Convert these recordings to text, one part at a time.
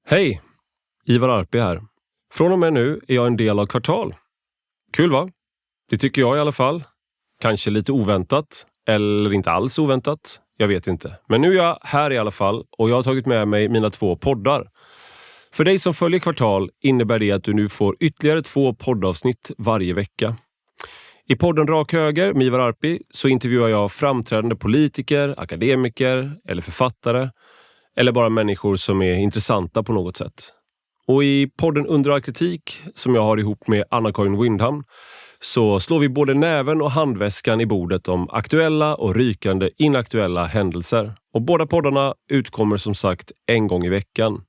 Hej, Ivar Arpi här. Från och med nu är jag en del av Kvartal. Kul va? Det tycker jag i alla fall. Kanske lite oväntat, eller inte alls oväntat. Jag vet inte. Men nu är jag här i alla fall och jag har tagit med mig mina 2 poddar. För dig som följer Kvartal innebär det att du nu får ytterligare 2 poddavsnitt varje vecka. I podden Rak höger med Ivar Arpi så intervjuar jag framträdande politiker, akademiker eller författare. Eller bara människor som är intressanta på något sätt. Och i podden Under all kritik som jag har ihop med Anna-Karin Windham så slår vi både näven och handväskan i bordet om aktuella och rykande inaktuella händelser. Och båda poddarna utkommer som sagt en gång i veckan.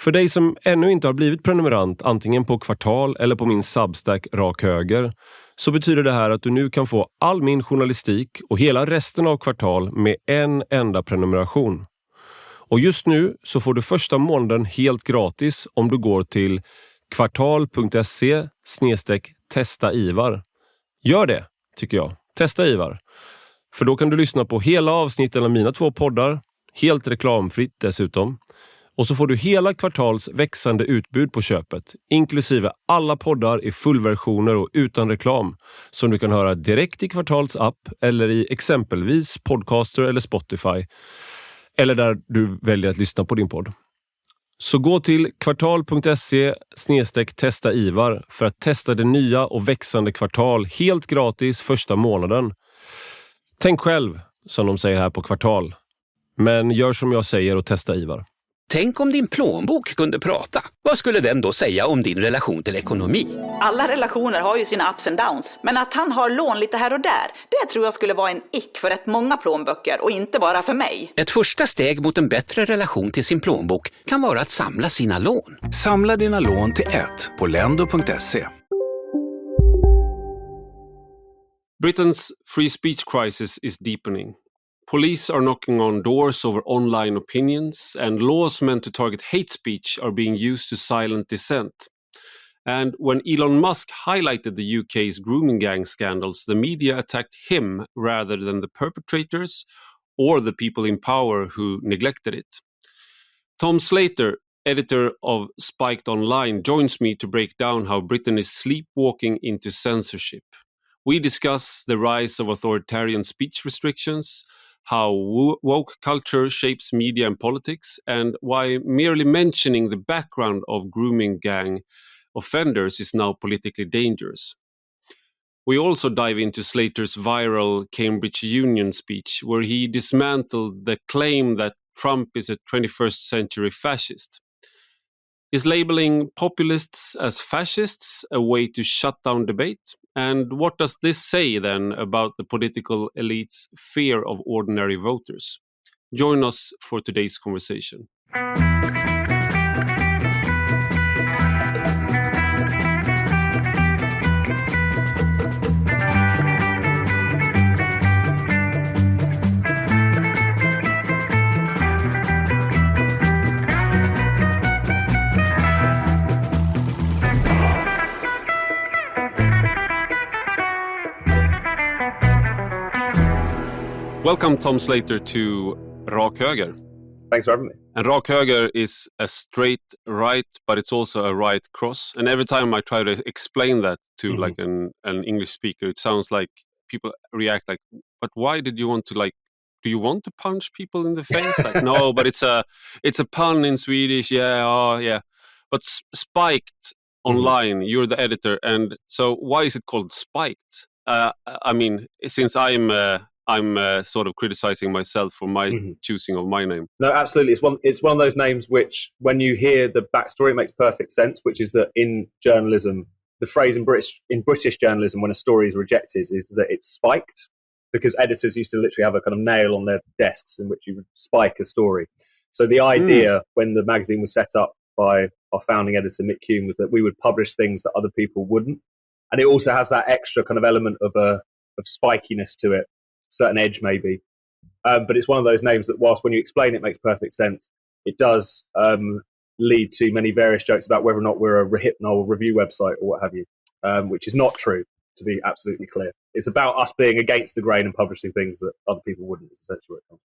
För dig som ännu inte har blivit prenumerant antingen på Kvartal eller på min Substack Rak höger så betyder det här att du nu kan få all min journalistik och hela resten av Kvartal med en enda prenumeration. Och just nu så får du första månaden helt gratis om du går till kvartal.se/testa Ivar. Gör det, tycker jag. Testa Ivar. För då kan du lyssna på hela avsnitten av mina 2 poddar, helt reklamfritt dessutom. Och så får du hela Kvartals växande utbud på köpet, inklusive alla poddar i fullversioner och utan reklam, som du kan höra direkt i Kvartals app eller i exempelvis Podcaster eller Spotify. Eller där du väljer att lyssna på din podd. Så gå till kvartal.se/testa Ivar för att testa det nya och växande Kvartal helt gratis första månaden. Tänk själv, som de säger här på Kvartal. Men gör som jag säger och testa Ivar. Tänk om din plånbok kunde prata. Vad skulle den då säga om din relation till ekonomi? Alla relationer har ju sina ups and downs. Men att han har lån lite här och där, det tror jag skulle vara en ick för rätt många plånböcker och inte bara för mig. Ett första steg mot en bättre relation till sin plånbok kan vara att samla sina lån. Samla dina lån till ett på lendo.se. Britain's free speech crisis is deepening. Police are knocking on doors over online opinions, and laws meant to target hate speech are being used to silence dissent. And when Elon Musk highlighted the UK's grooming gang scandals, the media attacked him rather than the perpetrators or the people in power who neglected it. Tom Slater, editor of Spiked Online, joins me to break down how Britain is sleepwalking into censorship. We discuss the rise of authoritarian speech restrictions, how woke culture shapes media and politics, and why merely mentioning the background of grooming gang offenders is now politically dangerous. We also dive into Slater's viral Cambridge Union speech, where he dismantled the claim that Trump is a 21st century fascist. Is labeling populists as fascists a way to shut down debate? And what does this say then about the political elite's fear of ordinary voters? Join us for today's conversation. Welcome, Tom Slater, to Rak höger. Thanks for having me. And Rak höger is a straight right, but it's also a right cross. And every time I try to explain that to like an English speaker, it sounds like people react like, but why did you want to do you want to punch people in the face? Like, no, but it's a pun in Swedish. Yeah. But Spiked Online, you're the editor. And so why is it called Spiked? I mean, since I'm sort of criticizing myself for my choosing of my name. No, absolutely. It's one of those names which, when you hear the backstory, it makes perfect sense, which is that in journalism, the phrase in British journalism when a story is rejected is that it's spiked, because editors used to literally have a kind of nail on their desks in which you would spike a story. So the idea when the magazine was set up by our founding editor, Mick Hume, was that we would publish things that other people wouldn't. And it also has that extra kind of element of spikiness to it. Certain edge maybe, but it's one of those names that whilst when you explain it makes perfect sense, it does lead to many various jokes about whether or not we're a Hypnol review website or what have you, which is not true, to be absolutely clear. It's about us being against the grain and publishing things that other people wouldn't. It's essentially what it comes.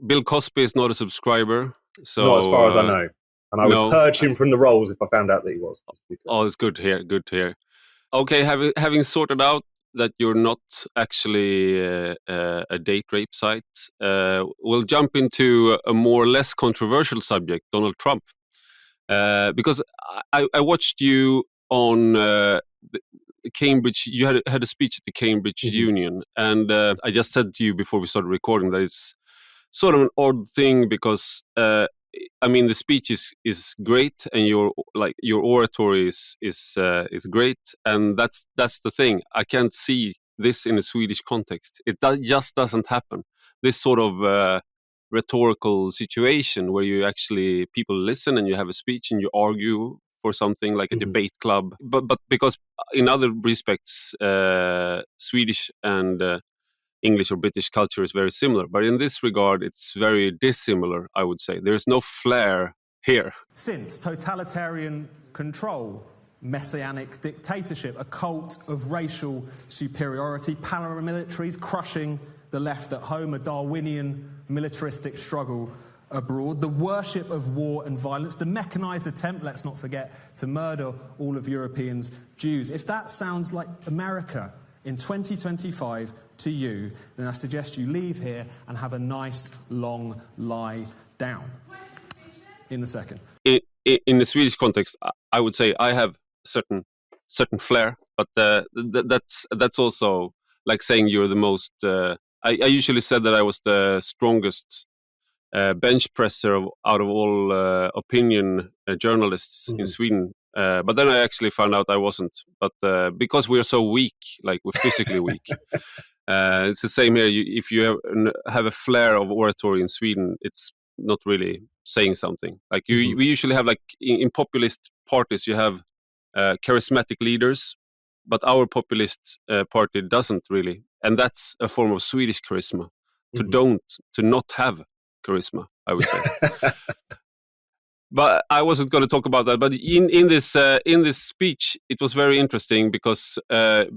Bill Cosby is not a subscriber, so not as far as I know. And I would purge him from the roles if I found out that he was. Oh, it's good to hear. Good to hear. Okay, having sorted out that you're not actually a date rape site, we'll jump into a more or less controversial subject, Donald Trump. Because I watched you on the Cambridge. You had a speech at the Cambridge Union, and I just said to you before we started recording that it's sort of an odd thing because I mean the speech is great, and your oratory is great, and that's the thing. I can't see this in a Swedish context. It just doesn't happen. This sort of rhetorical situation where you actually people listen and you have a speech and you argue for something like a debate club, but because in other respects Swedish and English or British culture is very similar, but in this regard it's very dissimilar, I would say. There's no flair here. Since totalitarian control, messianic dictatorship, a cult of racial superiority, paramilitaries crushing the left at home, a Darwinian militaristic struggle abroad, the worship of war and violence, the mechanized attempt, let's not forget, to murder all of Europeans' Jews. If that sounds like America in 2025 to you, then I suggest you leave here and have a nice long lie down. In a second. In the Swedish context, I would say I have certain flair, but that's also like saying you're the most. I usually said that I was the strongest bench presser out of all opinion journalists in Sweden. But then I actually found out I wasn't. But because we're so weak, like we're physically weak, it's the same here. If you have a flair of oratory in Sweden, it's not really saying something. Like we usually have, like in populist parties, you have charismatic leaders, but our populist party doesn't really, and that's a form of Swedish charisma. To not have charisma, I would say. But I wasn't going to talk about that. But in this speech, it was very interesting because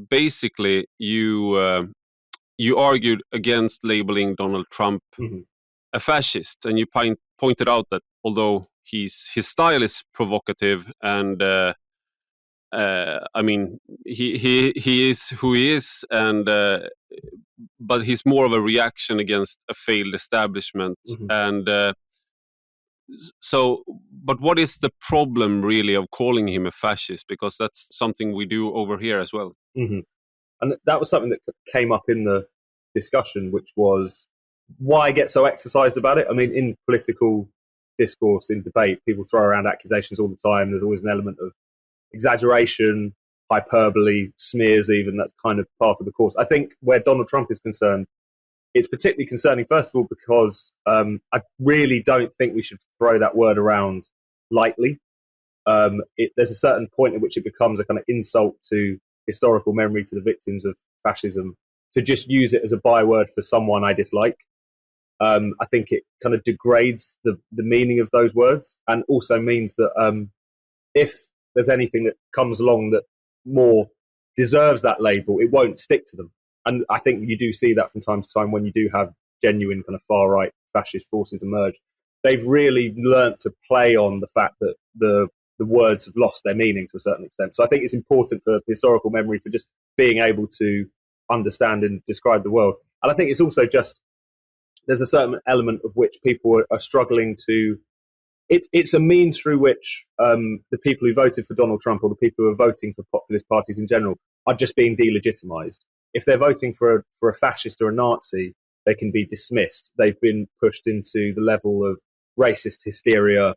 basically you argued against labeling Donald Trump a fascist, and you pointed out that although his style is provocative and I mean he is who he is, and but he's more of a reaction against a failed establishment. And so, but what is the problem really of calling him a fascist? Because that's something we do over here as well. And that was something that came up in the discussion, which was why get so exercised about it? I mean, in political discourse, in debate, people throw around accusations all the time. There's always an element of exaggeration, hyperbole, smears even. That's kind of part of the course. I think where Donald Trump is concerned, it's particularly concerning, first of all, because I really don't think we should throw that word around lightly. There's a certain point at which it becomes a kind of insult to historical memory, to the victims of fascism, to just use it as a byword for someone I dislike. I think it kind of degrades the meaning of those words, and also means that if there's anything that comes along that more deserves that label, it won't stick to them. And I think you do see that from time to time when you do have genuine kind of far-right fascist forces emerge. They've really learnt to play on the fact that the words have lost their meaning to a certain extent. So I think it's important for historical memory, for just being able to understand and describe the world. And I think it's also just, there's a certain element of which people are struggling to, it's a means through which the people who voted for Donald Trump, or the people who are voting for populist parties in general, are just being delegitimized. If they're voting for a fascist or a Nazi, they can be dismissed. They've been pushed into the level of racist hysteria.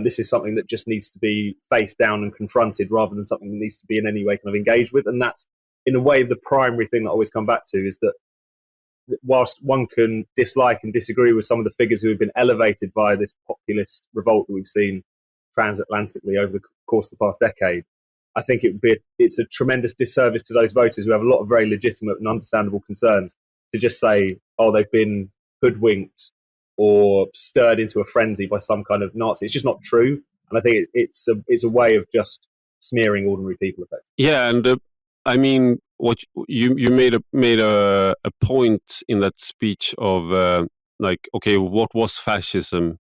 This is something that just needs to be faced down and confronted, rather than something that needs to be in any way kind of engaged with. And that's, in a way, the primary thing that I always come back to, is that whilst one can dislike and disagree with some of the figures who have been elevated by this populist revolt that we've seen transatlantically over the course of the past decade, I think it's a tremendous disservice to those voters who have a lot of very legitimate and understandable concerns to just say, oh, they've been hoodwinked or stirred into a frenzy by some kind of Nazi. It's just not true. And I think it's a way of just smearing ordinary people, effectively. Yeah, and I mean, what you made a point in that speech of like, okay, what was fascism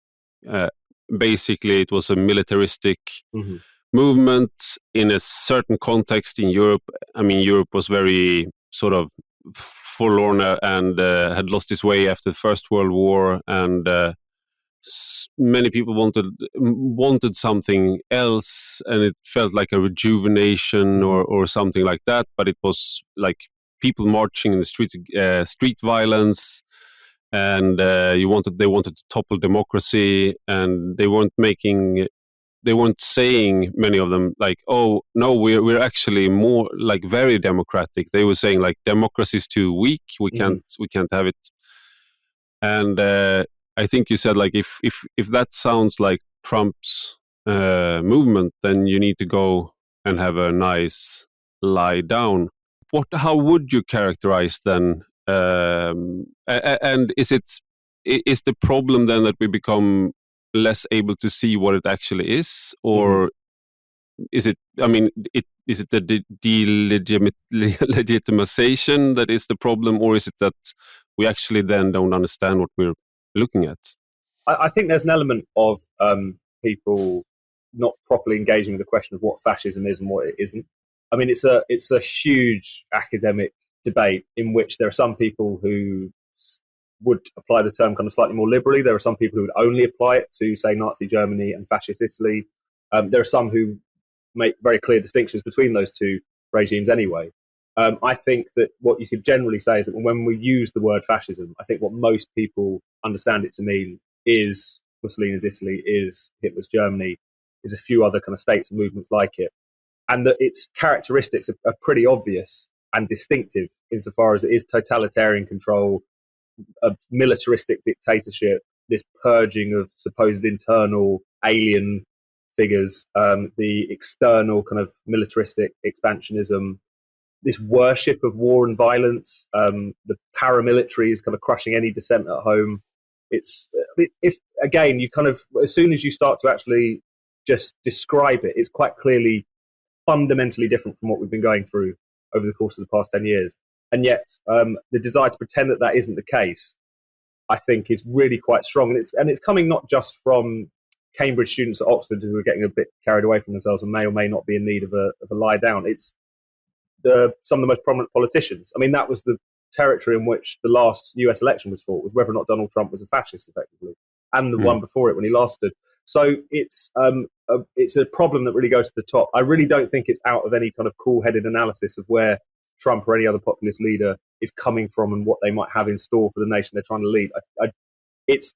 basically it was a militaristic Mm-hmm. movement in a certain context in Europe. I mean, Europe was very sort of forlorn and had lost its way after the First World War, and many people wanted something else, and it felt like a rejuvenation or something like that. But it was like people marching in the streets, street violence, and they wanted to topple democracy, and they weren't saying, many of them, like, oh no, we're actually more like very democratic. They were saying like democracy is too weak, we can't have it. And I think you said like if that sounds like Trump's movement, then you need to go and have a nice lie down. How would you characterize then? And is the problem then that we become less able to see what it actually is, or is it? I mean, is it the delegitimization that is the problem, or is it that we actually then don't understand what we're looking at? I think there's an element of people not properly engaging with the question of what fascism is and what it isn't. I mean, it's a huge academic debate in which there are some people who would apply the term kind of slightly more liberally. There are some people who would only apply it to, say, Nazi Germany and fascist Italy. There are some who make very clear distinctions between those two regimes anyway. I think that what you could generally say is that when we use the word fascism, I think what most people understand it to mean is Mussolini's Italy, is Hitler's Germany, is a few other kind of states and movements like it. And that its characteristics are pretty obvious and distinctive insofar as it is totalitarian control, a militaristic dictatorship, this purging of supposed internal alien figures, the external kind of militaristic expansionism, this worship of war and violence, the paramilitaries kind of crushing any dissent at home. If again, you kind of, as soon as you start to actually just describe it, it's quite clearly fundamentally different from what we've been going through over the course of the past 10 years. And yet the desire to pretend that isn't the case, I think, is really quite strong. And it's coming not just from Cambridge students at Oxford who are getting a bit carried away from themselves and may or may not be in need of a lie down. It's some of the most prominent politicians. I mean, that was the territory in which the last US election was fought, was whether or not Donald Trump was a fascist, effectively, and the one before it when he last stood. So it's a problem that really goes to the top. I really don't think it's out of any kind of cool-headed analysis of where Trump or any other populist leader is coming from and what they might have in store for the nation they're trying to lead. It's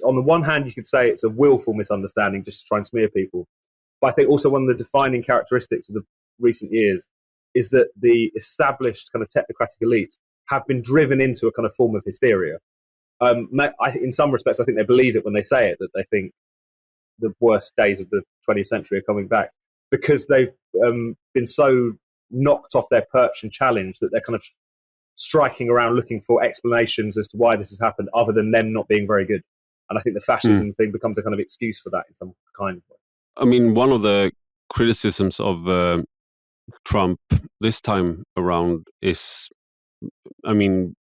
on the one hand, you could say it's a willful misunderstanding just to try and smear people. But I think also one of the defining characteristics of the recent years is that the established kind of technocratic elites have been driven into a kind of form of hysteria. In some respects, I think they believe it when they say it, that they think the worst days of the 20th century are coming back, because they've been so knocked off their perch and challenged that they're kind of striking around looking for explanations as to why this has happened other than them not being very good. And I think the fascism thing becomes a kind of excuse for that in some kind of way. I mean, one of the criticisms of Trump this time around is, I mean,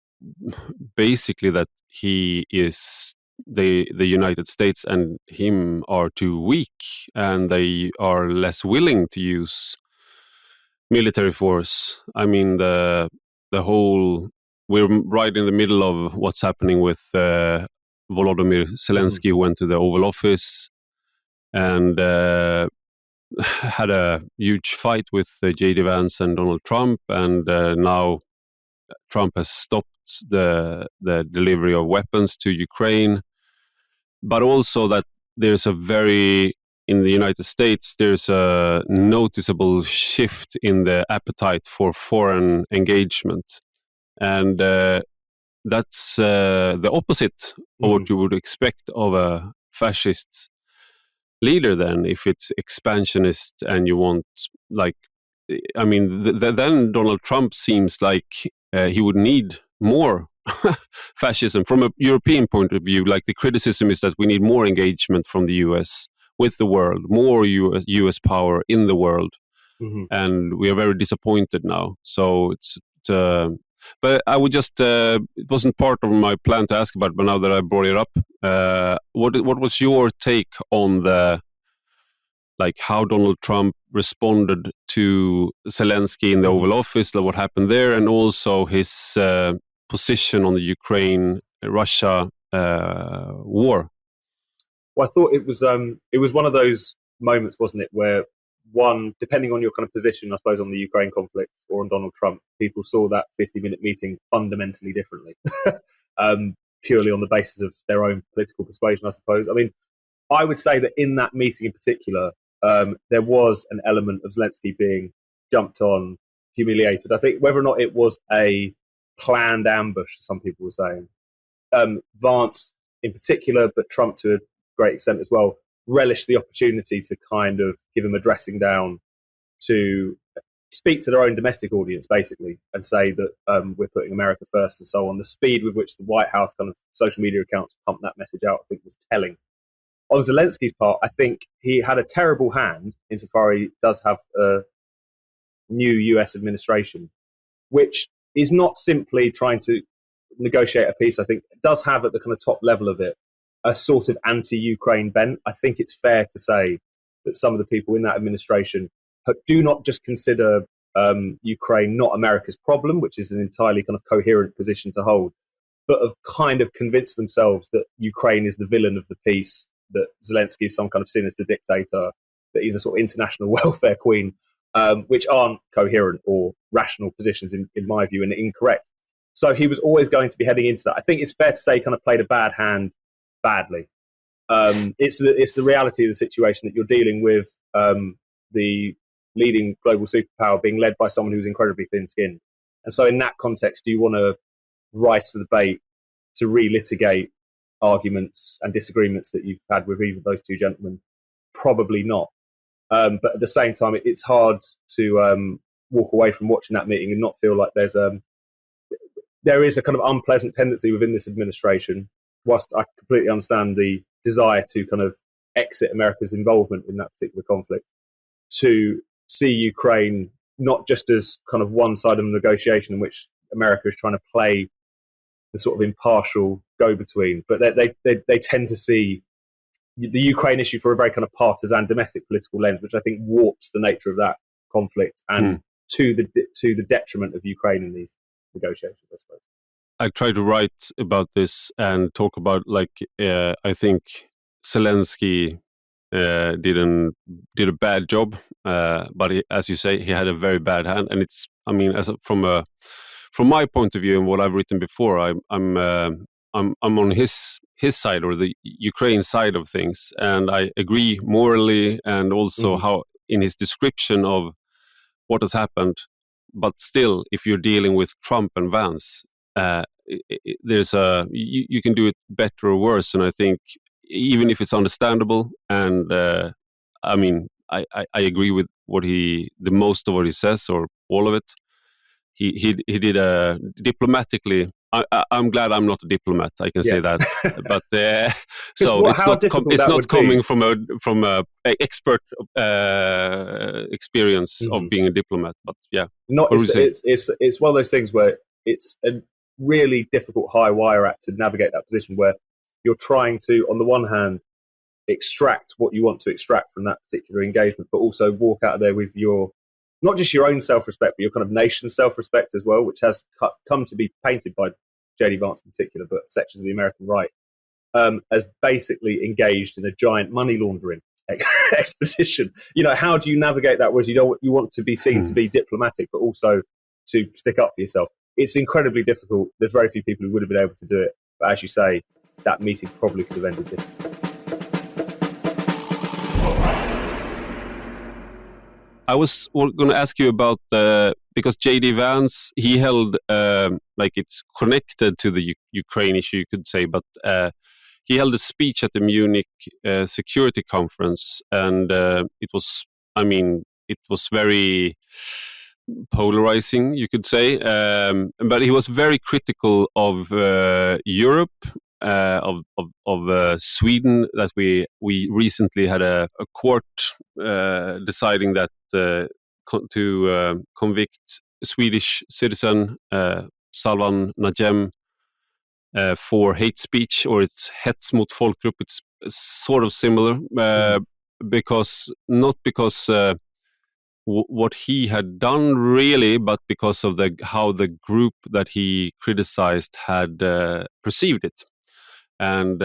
basically that he is the United States and him are too weak, and they are less willing to use military force. I mean, the whole, we're right in the middle of what's happening with Volodymyr Zelensky, who went to the Oval Office and had a huge fight with J.D. Vance and Donald Trump, and now Trump has stopped the delivery of weapons to Ukraine. But also that there's in the United States, there's a noticeable shift in the appetite for foreign engagement. And that's the opposite of what you would expect of a fascist leader then, if it's expansionist and you want, like, I mean, then Donald Trump seems like he would need more fascism from a European point of view. Like, the criticism is that we need more engagement from the US with the world, more US power in the world. And we are very disappointed now. So it's But I would just, it wasn't part of my plan to ask about, but now that I brought it up, what was your take on how Donald Trump responded to Zelensky in the Oval Office, what happened there, and also his position on the Ukraine-Russia war? Well, I thought it was one of those moments, wasn't it, where one, depending on your kind of position, I suppose, on the Ukraine conflict or on Donald Trump, people saw that 50-minute meeting fundamentally differently, purely on the basis of their own political persuasion, I suppose. I mean, I would say that in that meeting in particular, there was an element of Zelensky being jumped on, humiliated. I think whether or not it was a planned ambush, some people were saying, Vance in particular, but Trump to a great extent as well, relished the opportunity to kind of give him a dressing down, to speak to their own domestic audience, basically, and say that we're putting America first and so on. The speed with which the White House kind of social media accounts pumped that message out, I think, was telling. On Zelensky's part, I think he had a terrible hand insofar he does have a new US administration, which is not simply trying to negotiate a peace. I think it does have at the kind of top level of it a sort of anti-Ukraine bent. I think it's fair to say that some of the people in that administration do not just consider Ukraine not America's problem, which is an entirely kind of coherent position to hold, but have kind of convinced themselves that Ukraine is the villain of the peace, that Zelensky is some kind of sinister dictator, that he's a sort of international welfare queen, which aren't coherent or rational positions in my view, and incorrect. So he was always going to be heading into that. I think it's fair to say he kind of played a bad hand badly. It's the reality of the situation that you're dealing with the leading global superpower being led by someone who's incredibly thin-skinned. And so in that context, do you want to rise to the bait to relitigate arguments and disagreements that you've had with either of those two gentlemen? Probably not. But at the same time, it's hard to walk away from watching that meeting and not feel like there is a kind of unpleasant tendency within this administration, whilst I completely understand the desire to kind of exit America's involvement in that particular conflict, to see Ukraine not just as kind of one side of a negotiation in which America is trying to play the sort of impartial go-between, but they tend to see the Ukraine issue for a very kind of partisan domestic political lens, which I think warps the nature of that conflict and to the detriment of Ukraine in these negotiations, I suppose. I try to write about this and talk about I think Zelensky did a bad job, but as you say, he had a very bad hand, and it's from my point of view and what I've written before, I'm on his side, or the Ukraine side of things, and I agree morally and also how in his description of what has happened. But still, if you're dealing with Trump and Vance, there's you can do it better or worse, and I think even if it's understandable, and I agree with the most of what he says, or all of it. He did diplomatically. I'm glad I'm not a diplomat. I can say that, but so it's not coming from a expert experience of being a diplomat. But yeah, it's one of those things where it's a really difficult high wire act to navigate that position where you're trying to, on the one hand, extract what you want to extract from that particular engagement, but also walk out of there with your, not just your own self-respect, but your kind of nation's self-respect as well, which has come to be painted by J.D. Vance in particular, but sections of the American right, as basically engaged in a giant money laundering expedition. How do you navigate that? Whereas you want to be seen to be diplomatic, but also to stick up for yourself. It's incredibly difficult. There's very few people who would have been able to do it. But as you say, that meeting probably could have ended differently. I was going to ask you about because J.D. Vance, he held it's connected to the Ukraine issue, you could say, but he held a speech at the Munich Security Conference, and it was very polarizing, you could say, but he was very critical of Europe, of Sweden, that we recently had a court deciding that to convict Swedish citizen Salvan Najem for hate speech, or it's hets mot folkgrupp. It's sort of similar because what he had done really, but because of how the group that he criticized had perceived it. And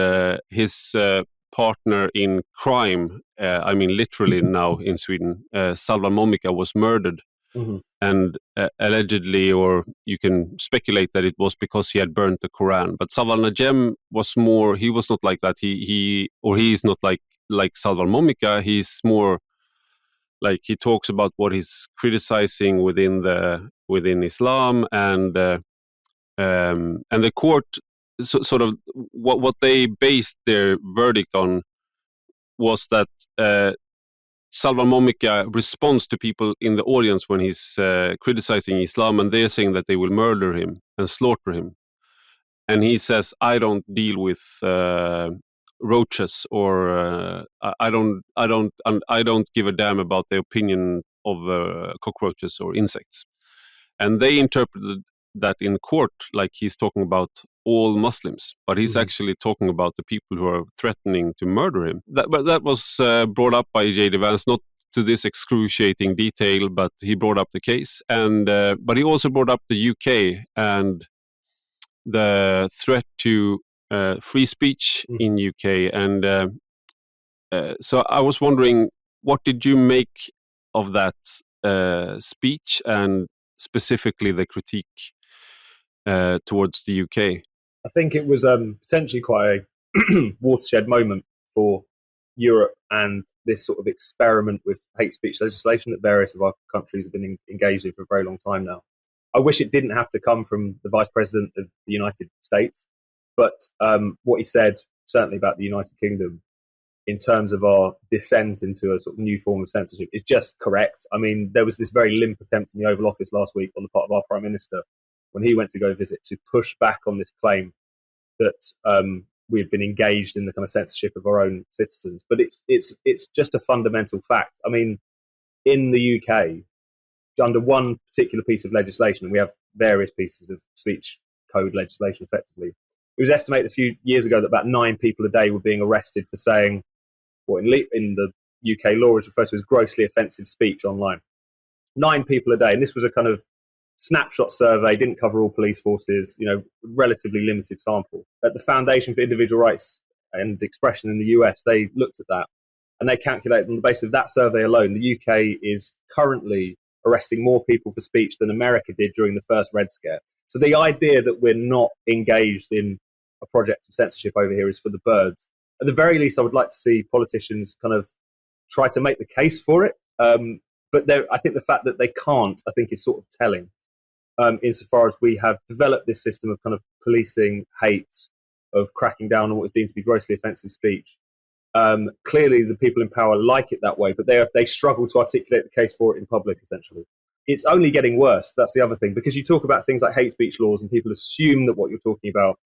his partner in crime, I mean literally now in Sweden, Salvan Momika, was murdered. Mm-hmm. And allegedly, or you can speculate that it was because he had burnt the Quran. But Salvan Najem was more, he was not like that. He's not like Salvan Momika. He's more like, he talks about what he's criticizing within Islam, and the court sort of what they based their verdict on was that Salvan Momika responds to people in the audience when he's criticizing Islam, and they're saying that they will murder him and slaughter him. And he says, I don't deal with roaches, or I don't give a damn about the opinion of cockroaches or insects. And they interpreted that in court like he's talking about all Muslims, but he's actually talking about the people who are threatening to murder him. But that was brought up by J.D. Vance, not to this excruciating detail, but he brought up the case. And but he also brought up the UK and the threat to free speech in UK. And so I was wondering, what did you make of that speech, and specifically the critique towards the UK? I think it was potentially quite a watershed moment for Europe and this sort of experiment with hate speech legislation that various of our countries have been engaged in for a very long time now. I wish it didn't have to come from the Vice President of the United States, but what he said, certainly about the United Kingdom, in terms of our descent into a sort of new form of censorship, is just correct. I mean, there was this very limp attempt in the Oval Office last week on the part of our Prime Minister when he went to go visit to push back on this claim that we had been engaged in the kind of censorship of our own citizens. But it's just a fundamental fact. I mean, in the UK, under one particular piece of legislation, and we have various pieces of speech code legislation effectively, it was estimated a few years ago that about 9 people a day were being arrested for saying what in the UK law is referred to as grossly offensive speech online. 9 people a day. And this was a kind of snapshot survey, didn't cover all police forces, relatively limited sample. At the Foundation for Individual Rights and Expression in the US, they looked at that and they calculated on the basis of that survey alone, the UK is currently arresting more people for speech than America did during the first Red Scare. So the idea that we're not engaged in a project of censorship over here is for the birds. At the very least, I would like to see politicians kind of try to make the case for it. But I think the fact that they can't, I think, is sort of telling. Insofar as we have developed this system of kind of policing hate, of cracking down on what is deemed to be grossly offensive speech. Clearly, the people in power like it that way, but they struggle to articulate the case for it in public, essentially. It's only getting worse. That's the other thing, because you talk about things like hate speech laws and people assume that what you're talking about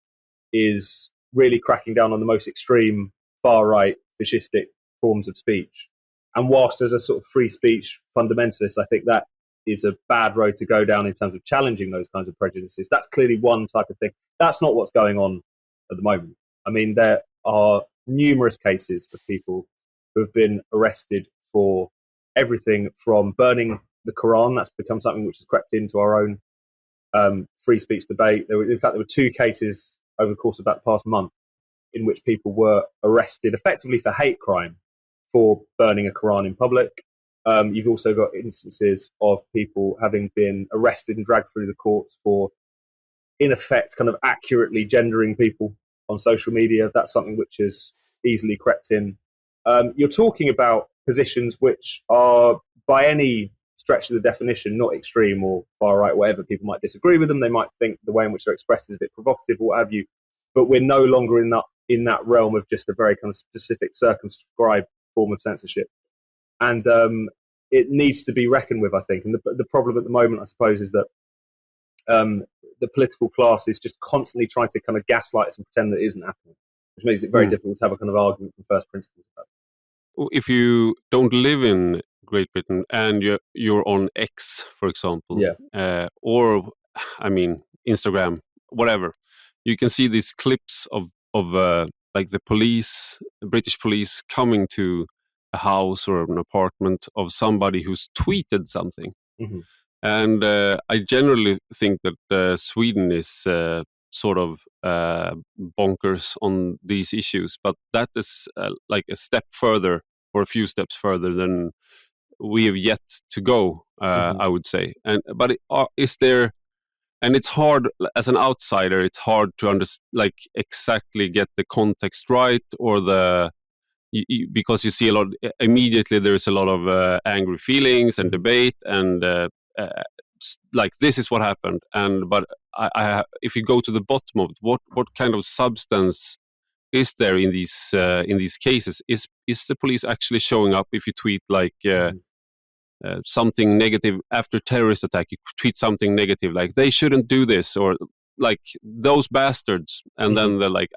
is really cracking down on the most extreme, far-right, fascistic forms of speech. And whilst as a sort of free speech fundamentalist, I think that is a bad road to go down in terms of challenging those kinds of prejudices. That's clearly one type of thing. That's not what's going on at the moment. I mean, there are numerous cases of people who have been arrested for everything from burning the Quran. That's become something which has crept into our own free speech debate. In fact, there were 2 cases over the course of about the past month in which people were arrested effectively for hate crime for burning a Quran in public. You've also got instances of people having been arrested and dragged through the courts for, in effect, kind of accurately gendering people on social media. That's something which has easily crept in. You're talking about positions which are, by any stretch of the definition, not extreme or far right, whatever. People might disagree with them. They might think the way in which they're expressed is a bit provocative or what have you. But we're no longer in that realm of just a very kind of specific, circumscribed form of censorship. And it needs to be reckoned with, I think. And the problem at the moment, I suppose, is that the political class is just constantly trying to kind of gaslight us and pretend that it isn't happening, which makes it very difficult to have a kind of argument from first principles about it. If you don't live in Great Britain and you're on X, for example, or I mean, Instagram, whatever, you can see these clips of like the police, British police, coming to a house or an apartment of somebody who's tweeted something. Mm-hmm. And I generally think that Sweden is sort of bonkers on these issues, but that is like a step further, or a few steps further than we have yet to go, I would say. But is there? And it's hard as an outsider. It's hard to exactly get the context right, or because you see a lot immediately. There is a lot of angry feelings and debate, and like this is what happened. But if you go to the bottom of it, what kind of substance is there in these cases? Is the police actually showing up if you tweet like? Something negative after terrorist attack, you tweet something negative like they shouldn't do this, or like those bastards, and then they're like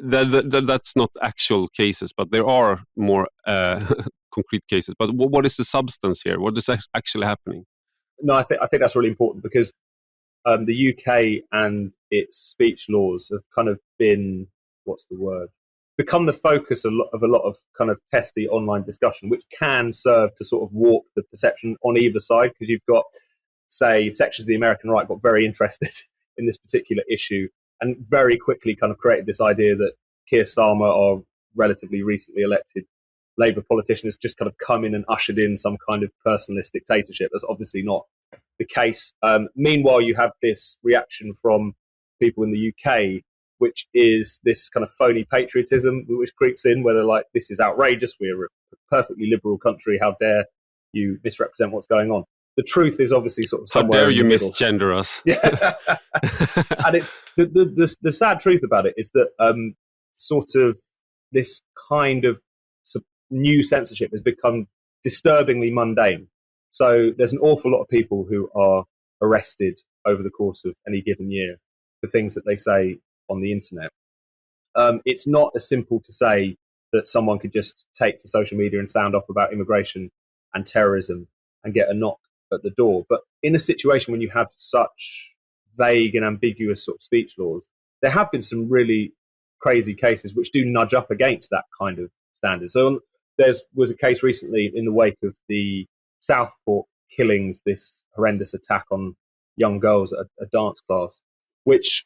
that's not actual cases, but there are more concrete cases. But what is the substance here? What is actually happening? No, I think that's really important, because the UK and its speech laws have kind of been, become the focus of a lot of kind of testy online discussion, which can serve to sort of warp the perception on either side, because you've got, say, sections of the American right got very interested in this particular issue and very quickly kind of created this idea that Keir Starmer, our relatively recently elected Labour politician, has just kind of come in and ushered in some kind of personalist dictatorship. That's obviously not the case. Meanwhile, you have this reaction from people in the UK, which is this kind of phony patriotism which creeps in, where they're like, this is outrageous, we're a perfectly liberal country, how dare you misrepresent what's going on. The truth is obviously sort of somewhere. How dare you in the middle. misgender us? Yeah. And it's the sad truth about it is that sort of this kind of new censorship has become disturbingly mundane. So there's an awful lot of people who are arrested over the course of any given year for things that they say on the internet. It's not as simple to say that someone could just take to social media and sound off about immigration and terrorism and get a knock at the door. But in a situation when you have such vague and ambiguous sort of speech laws, there have been some really crazy cases which do nudge up against that kind of standard. So there was a case recently in the wake of the Southport killings, this horrendous attack on young girls at a dance class, which,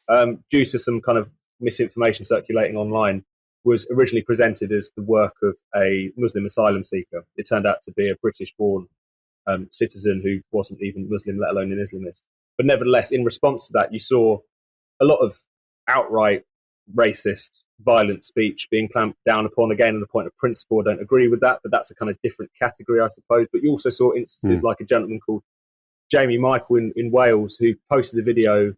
due to some kind of misinformation circulating online, was originally presented as the work of a Muslim asylum seeker. It turned out to be a British-born citizen who wasn't even Muslim, let alone an Islamist. But nevertheless, in response to that, you saw a lot of outright racist, violent speech being clamped down upon. Again, on the point of principle, I don't agree with that, but that's a kind of different category, I suppose. But you also saw instances like a gentleman called Jamie Michael in Wales, who posted a video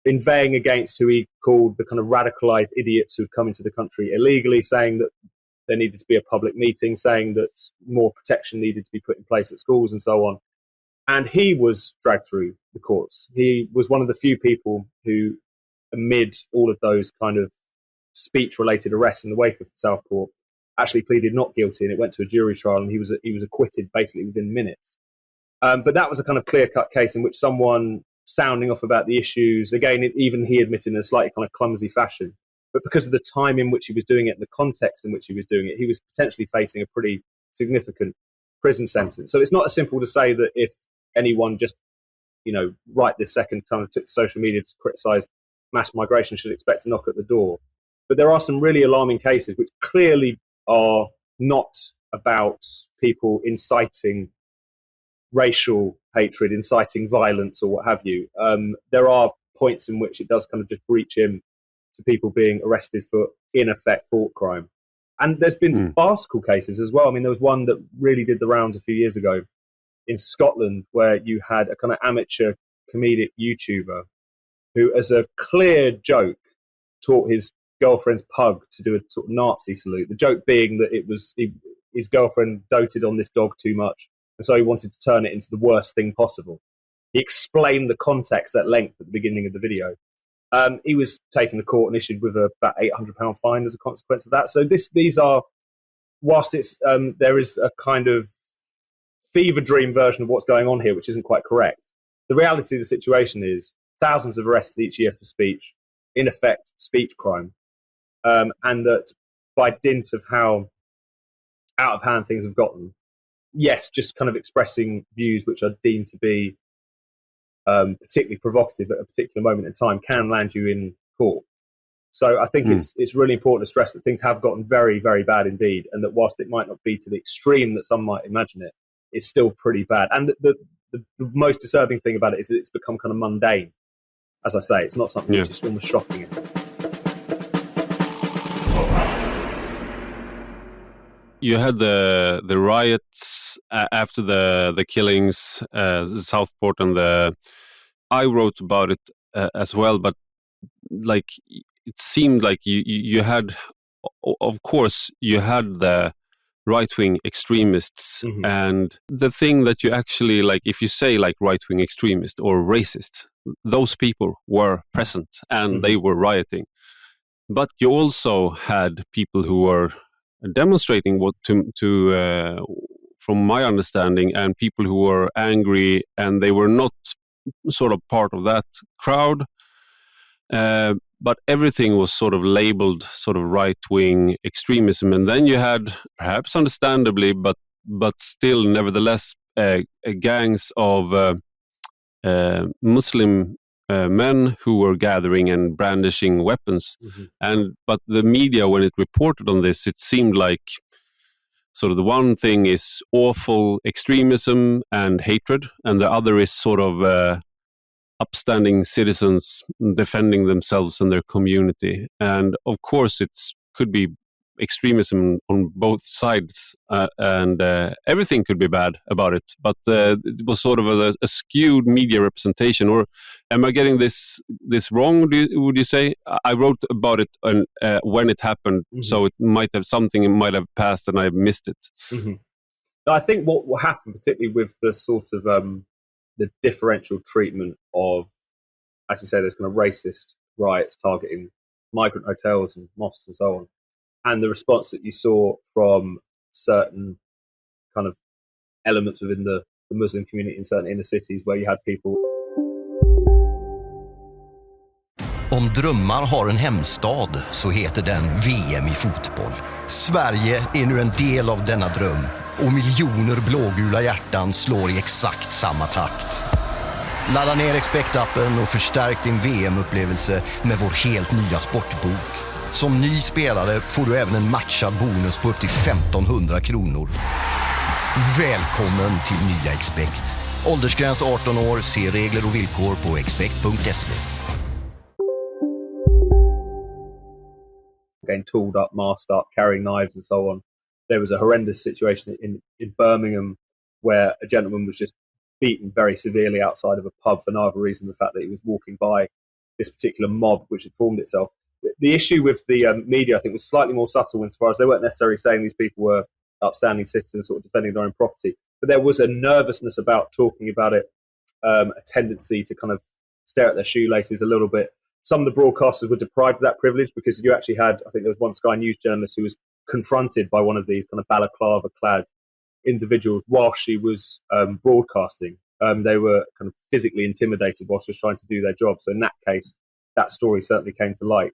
inveighing against who he called the kind of radicalised idiots who'd come into the country illegally, saying that there needed to be a public meeting, saying that more protection needed to be put in place at schools and so on. And he was dragged through the courts. He was one of the few people who, amid all of those kind of speech-related arrests in the wake of Southport, actually pleaded not guilty, and it went to a jury trial, and he was acquitted basically within minutes. But that was a kind of clear-cut case in which someone sounding off about the issues, again, even he admitted in a slightly kind of clumsy fashion, but because of the time in which he was doing it and the context in which he was doing it, he was potentially facing a pretty significant prison sentence. So it's not as simple to say that if anyone just, right this second kind of took to social media to criticise mass migration should expect to knock at the door. But there are some really alarming cases which clearly are not about people inciting racial hatred, inciting violence or what have you. There are points in which it does kind of just breach in to people being arrested for, in effect, thought crime. And there's been farcical cases as well. I mean, there was one that really did the rounds a few years ago in Scotland where you had a kind of amateur comedic YouTuber who, as a clear joke, taught his girlfriend's pug to do a sort of Nazi salute. The joke being that it was his girlfriend doted on this dog too much, and so he wanted to turn it into the worst thing possible. He explained the context at length at the beginning of the video. He was taken to court and issued with about £800 fine as a consequence of that. So these are, whilst it's there is a kind of fever dream version of what's going on here, which isn't quite correct. the reality of the situation is thousands of arrests each year for speech, in effect, speech crime, and that by dint of how out of hand things have gotten, yes, just kind of expressing views which are deemed to be particularly provocative at a particular moment in time can land you in court. So I think it's really important to stress that things have gotten very, very bad indeed, and that whilst it might not be to the extreme that some might imagine it, it's still pretty bad. And the most disturbing thing about it is that it's become kind of mundane. As I say, it's not something which is almost shocking. You had the riots after the killings, Southport, and I wrote about it as well. But like, it seemed like you had, of course, you had the right-wing extremists, and the thing that you actually, like, if you say like right-wing extremist or racist, those people were present and they were rioting. But you also had people who were demonstrating from my understanding, and people who were angry, and they were not sort of part of that crowd. But everything was sort of labeled sort of right-wing extremism. And then you had, perhaps understandably, but still nevertheless, gangs of Muslim men who were gathering and brandishing weapons. But the media, when it reported on this, it seemed like sort of the one thing is awful extremism and hatred, and the other is sort of upstanding citizens defending themselves and their community. And of course, it could be extremism on both sides, and everything could be bad about it. But it was sort of a skewed media representation. Or am I getting this wrong? Would you say? I wrote about it when it happened, so it might have passed and I missed it. I think what happened, particularly with the sort of the differential treatment of, as you say, those kind of racist riots targeting migrant hotels and mosques and so on, and the response that you saw from certain kind of elements within the Muslim community in certain inner cities where you had people. Om drömmar har en hemstad så heter den VM i fotboll. Sverige är nu en del av denna dröm. Och miljoner blågula hjärtan slår i exakt samma takt. Ladda ner Expect-appen och förstärk din VM-upplevelse med vår helt nya sportbok. Som ny spelare får du även en matchad bonus på upp till 1500 kronor. Välkommen till nya Expect. Åldersgräns 18 år, se regler och villkor på expect.se. Getting tooled up, masked up, carrying knives and so on. There was a horrendous situation in Birmingham where a gentleman was just beaten very severely outside of a pub for no other reason than the fact that he was walking by this particular mob which had formed itself. The issue with the media, I think, was slightly more subtle insofar as they weren't necessarily saying these people were upstanding citizens sort of defending their own property, but there was a nervousness about talking about it, a tendency to kind of stare at their shoelaces a little bit. Some of the broadcasters were deprived of that privilege because you actually had, I think there was one Sky News journalist who was confronted by one of these kind of balaclava-clad individuals while she was broadcasting. They were kind of physically intimidated while she was trying to do their job. So in that case, that story certainly came to light.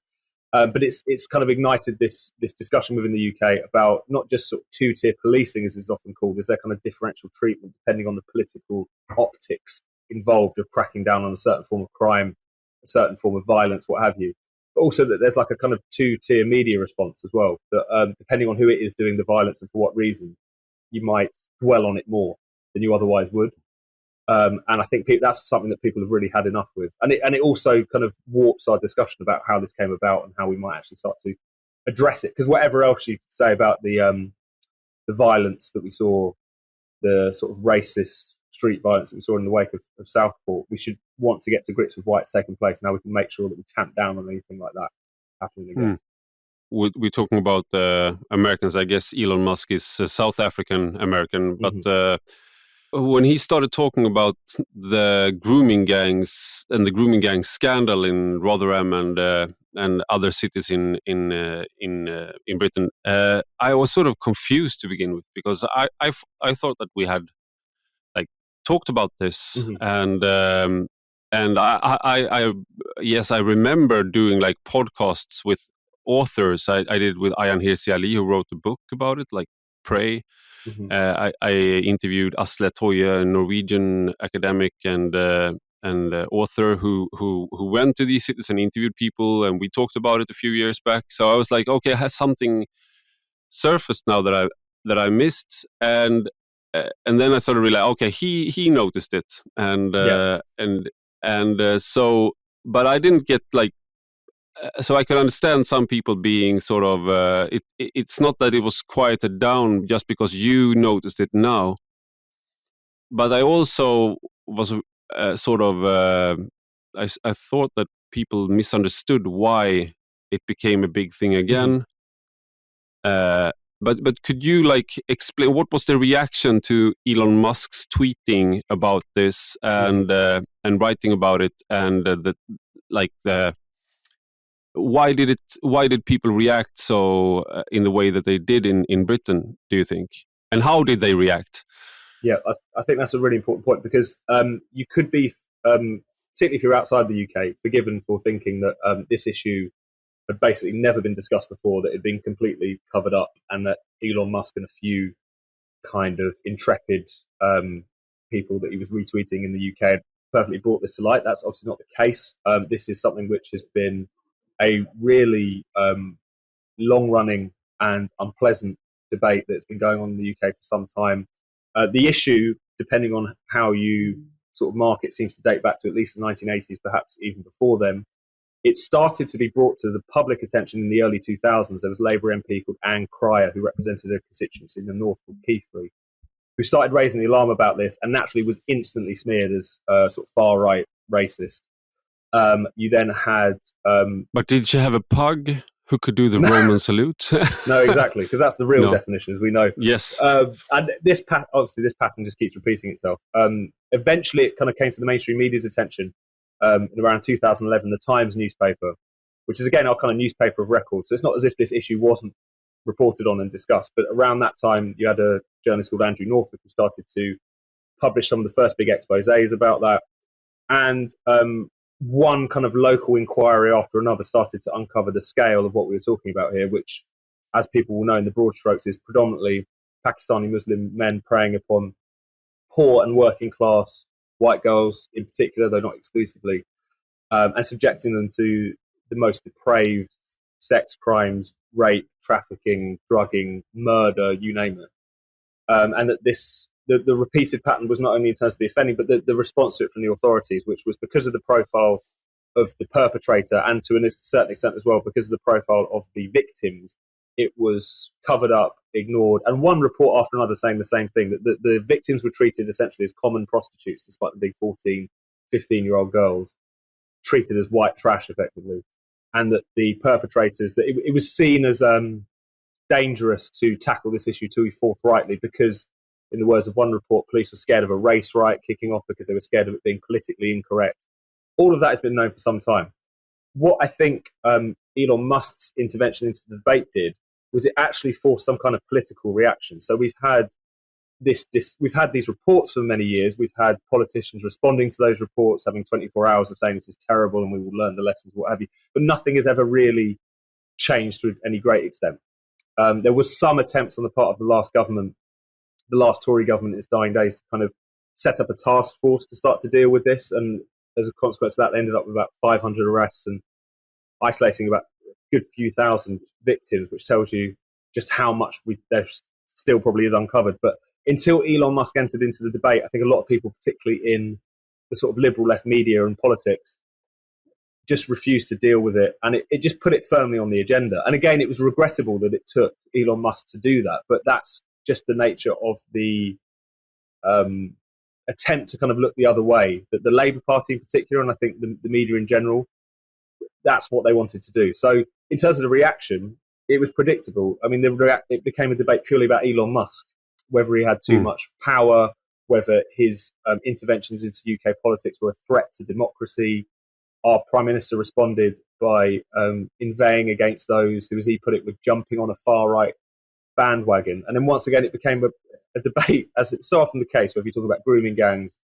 But it's kind of ignited this discussion within the UK about not just sort of two-tier policing, as it's often called, as their kind of differential treatment depending on the political optics involved of cracking down on a certain form of crime, a certain form of violence, what have you. But also that there's like a kind of two-tier media response as well, that depending on who it is doing the violence and for what reason, you might dwell on it more than you otherwise would. And I think that's something that people have really had enough with. And it also kind of warps our discussion about how this came about and how we might actually start to address it. Because whatever else you could say about the violence that we saw, the sort of racist street violence that we saw in the wake of Southport, we should want to get to grips with why it's taking place. Now we can make sure that we tamp down on anything like that happening again. We're talking about Americans. I guess Elon Musk is South African American, but when he started talking about the grooming gangs and the grooming gang scandal in Rotherham and other cities in Britain, I was sort of confused to begin with, because I thought that we had like talked about this, Mhm. and I yes, I remember doing like podcasts with authors. I did with Ayaan Hirsi Ali, who wrote a book about it, like Pray. Mhm. I interviewed Asle Toje, a Norwegian academic and author who went to these cities and interviewed people, and we talked about it a few years back. So I was like, okay, has something surfaced now that I missed, and then I sort of realized, okay, he noticed it, Yeah. so, but I didn't get like. So I can understand some people being sort of. It's not that it was quieted down just because you noticed it now, but I also was sort of. I thought that people misunderstood why it became a big thing again. But could you like explain what was the reaction to Elon Musk's tweeting about this and writing about it, and why did people react so in the way that they did in Britain, do you think, and how did they react? Yeah, I think that's a really important point, because you could be, particularly if you're outside the UK, forgiven for thinking that this issue had basically never been discussed before, that it had been completely covered up, and that Elon Musk and a few kind of intrepid people that he was retweeting in the UK had perfectly brought this to light. That's obviously not the case. This is something which has been a really long-running and unpleasant debate that's been going on in the UK for some time. The issue, depending on how you sort of mark it, seems to date back to at least the 1980s, perhaps even before then. It started to be brought to the public attention in the early 2000s. There was a Labour MP called Anne Cryer, who represented a constituency in the north called Keighley, who started raising the alarm about this, and naturally was instantly smeared as sort of far-right racist. You then had... But did she have a pug who could do the Roman salute? No, exactly, because that's the real definition, as we know. Yes. And obviously this pattern just keeps repeating itself. Eventually, it kind of came to the mainstream media's attention in around 2011, the Times newspaper, which is, again, our kind of newspaper of record. So it's not as if this issue wasn't reported on and discussed, but around that time, you had a journalist called Andrew Norfolk who started to publish some of the first big exposés about that. And one kind of local inquiry after another started to uncover the scale of what we were talking about here, which, as people will know in the broad strokes, is predominantly Pakistani Muslim men preying upon poor and working class white girls in particular, though not exclusively, and subjecting them to the most depraved sex crimes, rape, trafficking, drugging, murder, you name it. And that the repeated pattern was not only in terms of the offending, but the response to it from the authorities, which was because of the profile of the perpetrator, and to a certain extent as well because of the profile of the victims. It was covered up, ignored, and one report after another saying the same thing, that the victims were treated essentially as common prostitutes, despite them being 14, 15-year-old girls, treated as white trash, effectively, and that the perpetrators, that it was seen as dangerous to tackle this issue too forthrightly because, in the words of one report, police were scared of a race riot kicking off because they were scared of it being politically incorrect. All of that has been known for some time. What I think Elon Musk's intervention into the debate did was it actually forced some kind of political reaction. So we've had we've had these reports for many years. We've had politicians responding to those reports, having 24 hours of saying this is terrible and we will learn the lessons, what have you. But nothing has ever really changed to any great extent. There was some attempts on the part of the last government, the last Tory government in its dying days, to kind of set up a task force to start to deal with this. And as a consequence of that, they ended up with about 500 arrests and isolating about a good few thousand victims, which tells you just how much there still probably is uncovered. But until Elon Musk entered into the debate, I think a lot of people, particularly in the sort of liberal left media and politics, just refused to deal with it. And it just put it firmly on the agenda. And again, it was regrettable that it took Elon Musk to do that. But that's just the nature of the attempt to kind of look the other way, that the Labour Party in particular, and I think the media in general, that's what they wanted to do. So in terms of the reaction, it was predictable. I mean, it became a debate purely about Elon Musk, whether he had too much power, whether his interventions into UK politics were a threat to democracy. Our Prime Minister responded by inveighing against those who, as he put it, were jumping on a far-right bandwagon. And then once again, it became a debate, as it's so often the case, whether you talk about grooming gangs,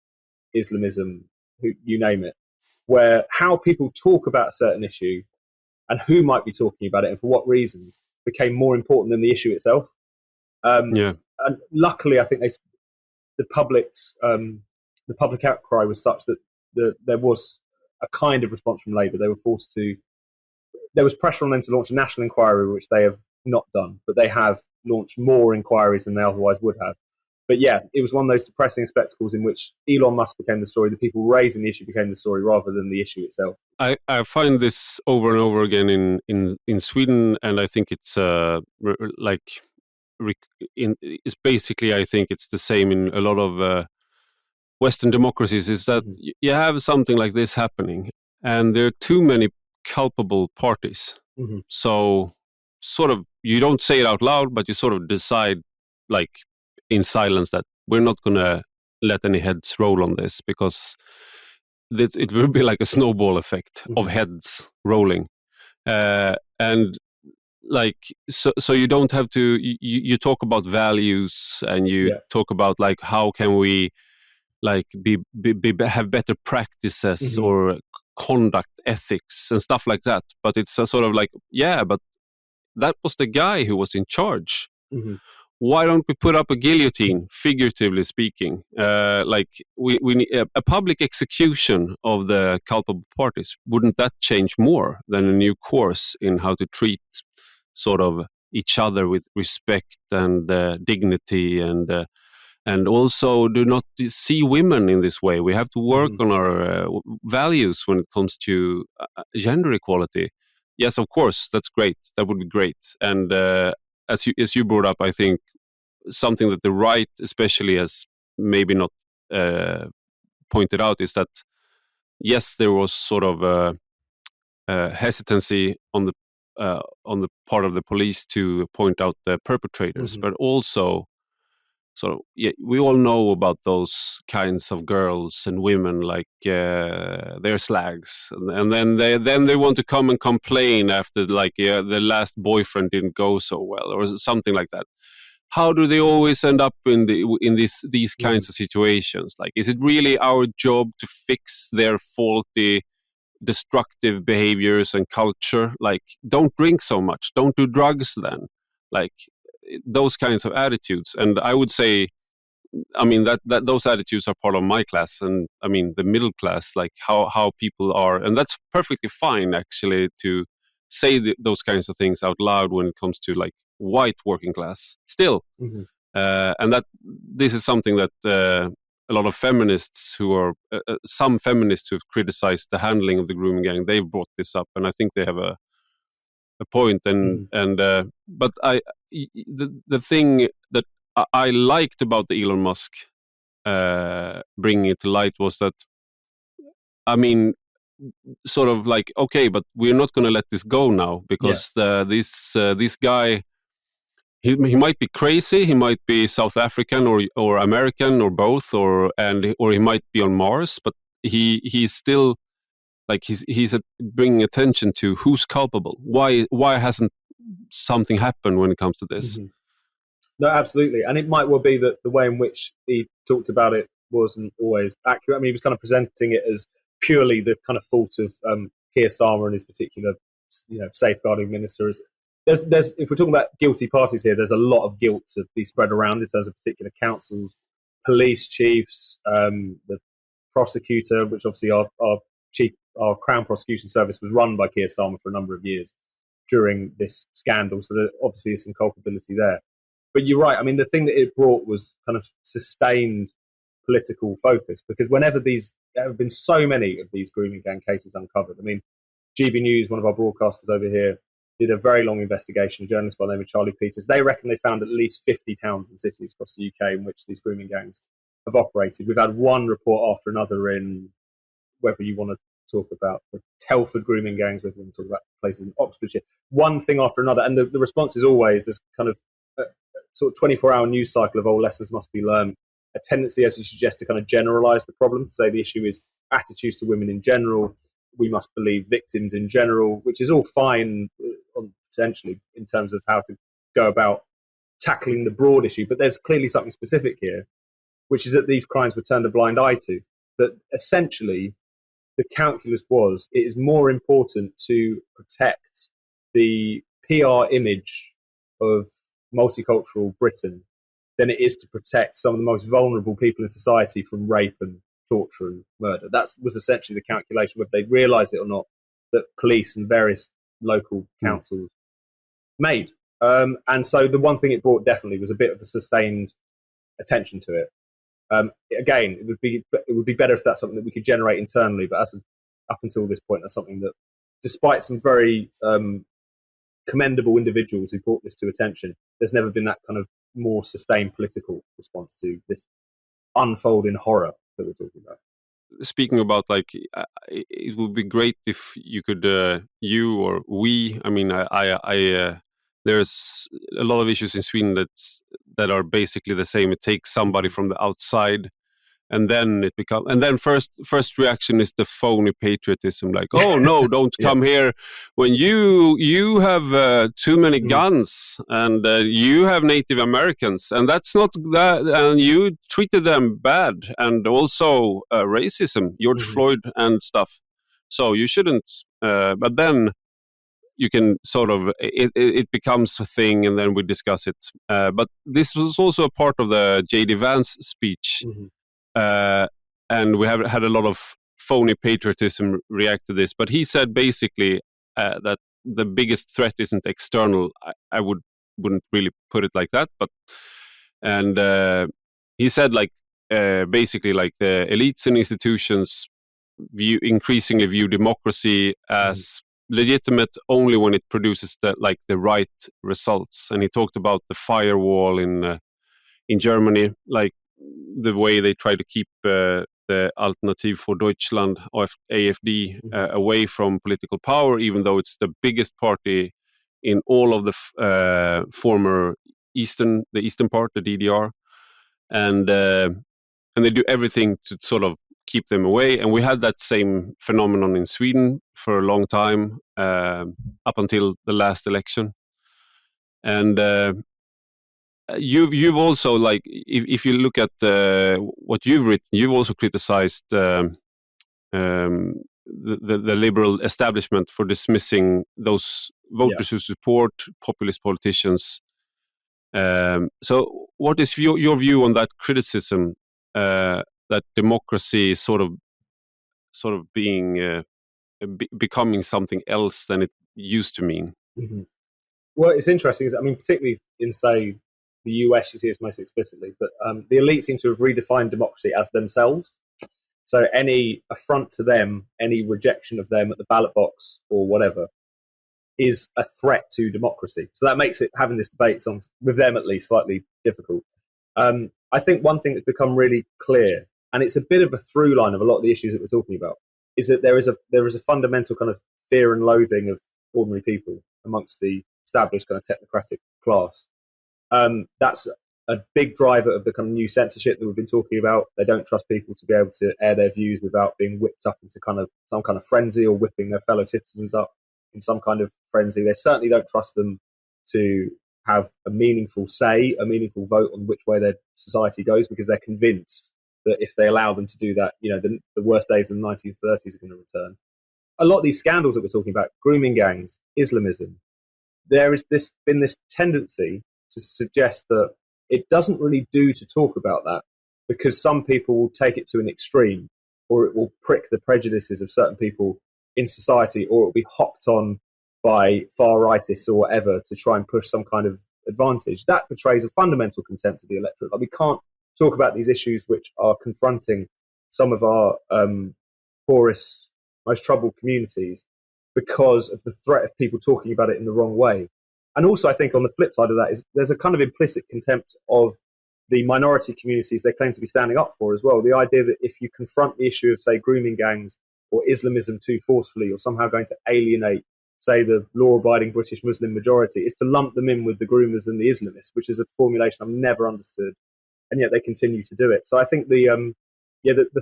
Islamism, you name it, where how people talk about a certain issue and who might be talking about it and for what reasons became more important than the issue itself. And luckily, I think the public outcry was such that there was a kind of response from Labour. They were forced to. There was pressure on them to launch a national inquiry, which they have not done, but they have launched more inquiries than they otherwise would have. But yeah, it was one of those depressing spectacles in which Elon Musk became the story, the people raising the issue became the story rather than the issue itself. I find this over and over again in Sweden, and I think it's it's basically, I think it's the same in a lot of Western democracies, is that you have something like this happening, and there are too many culpable parties. So sort of, you don't say it out loud, but you sort of decide, like in silence, that we're not going to let any heads roll on this, because it will be like a snowball effect of heads rolling. And like, so you don't have to, you talk about values, and you talk about like, how can we like have better practices or conduct ethics and stuff like that. But it's a sort of like, but that was the guy who was in charge. Why don't we put up a guillotine, figuratively speaking? Like we need a public execution of the culpable parties. Wouldn't that change more than a new course in how to treat sort of each other with respect and dignity, and also do not see women in this way? We have to work on our values when it comes to gender equality. Yes, of course, that's great. That would be great. And as you brought up, I think something that the right especially has maybe not pointed out is that, yes, there was sort of hesitancy on the part of the police to point out the perpetrators, but also sort of, we all know about those kinds of girls and women, like they're slags, and then they want to come and complain after, like, the last boyfriend didn't go so well or something like that. How do they always end up in these kinds of situations? Like, is it really our job to fix their faulty, destructive behaviors and culture? Like, don't drink so much, don't do drugs then, like those kinds of attitudes. And I would say, I mean, that those attitudes are part of my class, and I mean the middle class, like how people are, and that's perfectly fine actually to say those kinds of things out loud when it comes to like white working class still. And that this is something that a lot of feminists who are some feminists who've criticized the handling of the grooming gang, they've brought this up, and I think they have a point. And but the thing that I liked about the Elon Musk bringing it to light was that, I mean, sort of like, okay, but we're not going to let this go now, because this guy, he might be crazy, he might be South African or American or both, or he might be on Mars, but he's still like he's bringing attention to who's culpable. Why hasn't something happened when it comes to this? No, absolutely. And it might well be that the way in which he talked about it wasn't always accurate. I mean, he was kind of presenting it as purely the kind of fault of Keir Starmer and his particular, safeguarding ministers. There's if we're talking about guilty parties here, there's a lot of guilt to be spread around in terms of particular councils, police chiefs, the prosecutor, which obviously our Crown Prosecution Service was run by Keir Starmer for a number of years during this scandal. So there obviously is some culpability there. But you're right. I mean, the thing that it brought was kind of sustained political focus, because whenever there have been so many of these grooming gang cases uncovered. I mean, GB News, one of our broadcasters over here, did a very long investigation, a journalist by the name of Charlie Peters. They reckon they found at least 50 towns and cities across the UK in which these grooming gangs have operated. We've had one report after another in, whether you want to talk about the Telford grooming gangs, whether you want to talk about places in Oxfordshire, one thing after another. And the response is always this kind of sort of 24-hour news cycle of all lessons must be learned. A tendency, as you suggest, to kind of generalise the problem, to say the issue is attitudes to women in general. We must believe victims in general, which is all fine potentially in terms of how to go about tackling the broad issue. But there's clearly something specific here, which is that these crimes were turned a blind eye to. That essentially the calculus was, it is more important to protect the PR image of multicultural Britain than it is to protect some of the most vulnerable people in society from rape and torture and murder. That was essentially the calculation, whether they realised it or not, that police and various local councils made. And so the one thing it brought definitely was a bit of a sustained attention to it. Again, it would be better if that's something that we could generate internally, but up until this point, that's something that, despite some very commendable individuals who brought this to attention, there's never been that kind of more sustained political response to this unfolding horror that we're talking about. Speaking about, like, it would be great if you could, you or we, I mean, there's a lot of issues in Sweden that are basically the same. It takes somebody from the outside, and then first reaction is the phony patriotism, like, oh no, don't come here when you have too many guns, and you have Native Americans, and that's not that, and you treated them bad, and also racism, George Floyd and stuff, so you shouldn't. But then you can sort of, it becomes a thing, and then we discuss it. But this was also a part of the J.D. Vance speech. And we have had a lot of phony patriotism react to this. But he said basically that the biggest threat isn't external. I wouldn't really put it like that. And he said, like, basically, like, the elites and institutions increasingly view democracy as legitimate only when it produces the right results. And he talked about the firewall in Germany, like the way they try to keep the Alternative for Deutschland, AfD, away from political power, even though it's the biggest party in all of the former eastern part, the DDR, and they do everything to sort of keep them away. And we had that same phenomenon in Sweden for a long time, up until the last election. And you've also, like, if you look at what you've written, you've also criticized the liberal establishment for dismissing those voters who support populist politicians. So what is your view on that criticism, that democracy is sort of being becoming something else than it used to mean? Well, it's interesting, I mean, particularly in, say, the US, you see this most explicitly, but the elite seem to have redefined democracy as themselves. So any affront to them, any rejection of them at the ballot box or whatever, is a threat to democracy. So that makes it, having this debate, with them at least, slightly difficult. I think one thing that's become really clear, and it's a bit of a through line of a lot of the issues that we're talking about, is that there is a fundamental kind of fear and loathing of ordinary people amongst the established kind of technocratic class. That's a big driver of the kind of new censorship that we've been talking about. They don't trust people to be able to air their views without being whipped up into some kind of frenzy, or whipping their fellow citizens up in some kind of frenzy. They certainly don't trust them to have a meaningful say, a meaningful vote on which way their society goes, because they're convinced that if they allow them to do that, the worst days of the 1930s are going to return. A lot of these scandals that we're talking about, grooming gangs, Islamism, there has been this tendency to suggest that it doesn't really do to talk about that, because some people will take it to an extreme, or it will prick the prejudices of certain people in society, or it will be hopped on by far-rightists or whatever to try and push some kind of advantage. That betrays a fundamental contempt of the electorate. Like, we can't talk about these issues which are confronting some of our poorest, most troubled communities because of the threat of people talking about it in the wrong way. And also, I think on the flip side of that is there's a kind of implicit contempt of the minority communities they claim to be standing up for as well. The idea that if you confront the issue of, say, grooming gangs or Islamism too forcefully, or somehow going to alienate, say, the law-abiding British Muslim majority, is to lump them in with the groomers and the Islamists, which is a formulation I've never understood, and yet they continue to do it. So I think the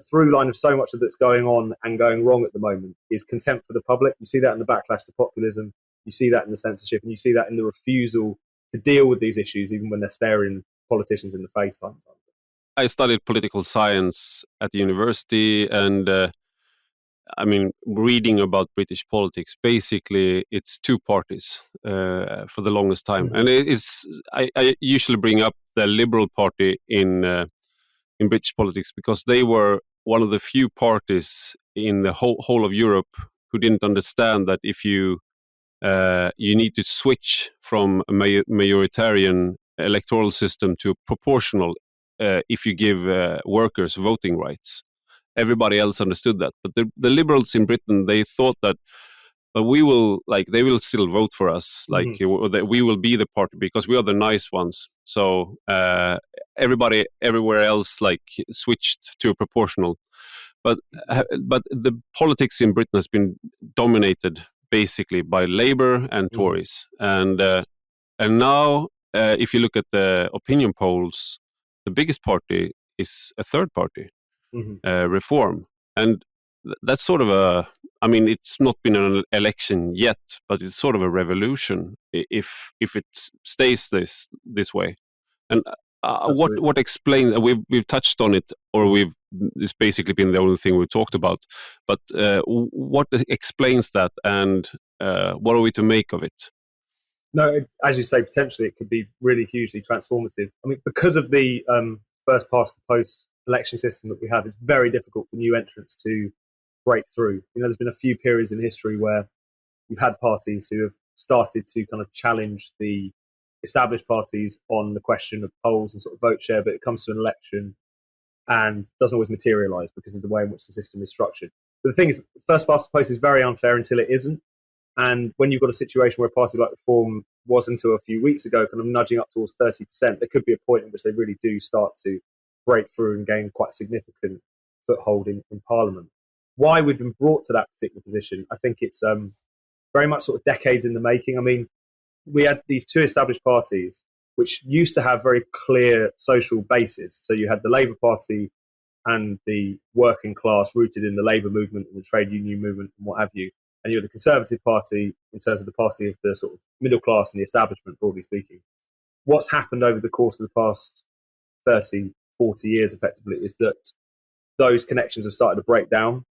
through line of so much of that's going on and going wrong at the moment is contempt for the public. You see that in the backlash to populism, you see that in the censorship, and you see that in the refusal to deal with these issues, even when they're staring politicians in the face time and time. I studied political science at the university, and reading about British politics, basically it's two parties for the longest time. Mm-hmm. And I usually bring up the Liberal Party in British politics because they were one of the few parties in the whole of Europe who didn't understand that if you need to switch from a majoritarian electoral system to a proportional if you give workers voting rights. Everybody else understood that, but the liberals in Britain, they thought that, but they will still vote for us, that we will be the party because we are the nice ones. So everybody everywhere else switched to a proportional, but the politics in Britain has been dominated basically by Labour and Tories, and now if you look at the opinion polls, the biggest party is a third party. Reform, and that's sort of it's not been an election yet, but it's sort of a revolution if it stays this way. And what explains, we've touched on it, or it's basically been the only thing we've talked about, but what explains that, and what are we to make of it? No, as you say, potentially it could be really hugely transformative. Because of the first past the post election system that we have, it's very difficult for new entrants to break through. There's been a few periods in history where you've had parties who have started to kind of challenge the established parties on the question of polls and sort of vote share, but it comes to an election and doesn't always materialise because of the way in which the system is structured. But the thing is, first past the post is very unfair until it isn't. And when you've got a situation where a party like Reform was until a few weeks ago kind of nudging up towards 30%, there could be a point in which they really do start to break through and gain quite a significant foothold in Parliament. Why we've been brought to that particular position, I think it's very much sort of decades in the making. We had these two established parties which used to have very clear social bases. So you had the Labour Party and the working class rooted in the labour movement and the trade union movement and what have you. And you had the Conservative Party in terms of the party of the sort of middle class and the establishment, broadly speaking. What's happened over the course of the past 30, 40 years, effectively, is that those connections have started to break down.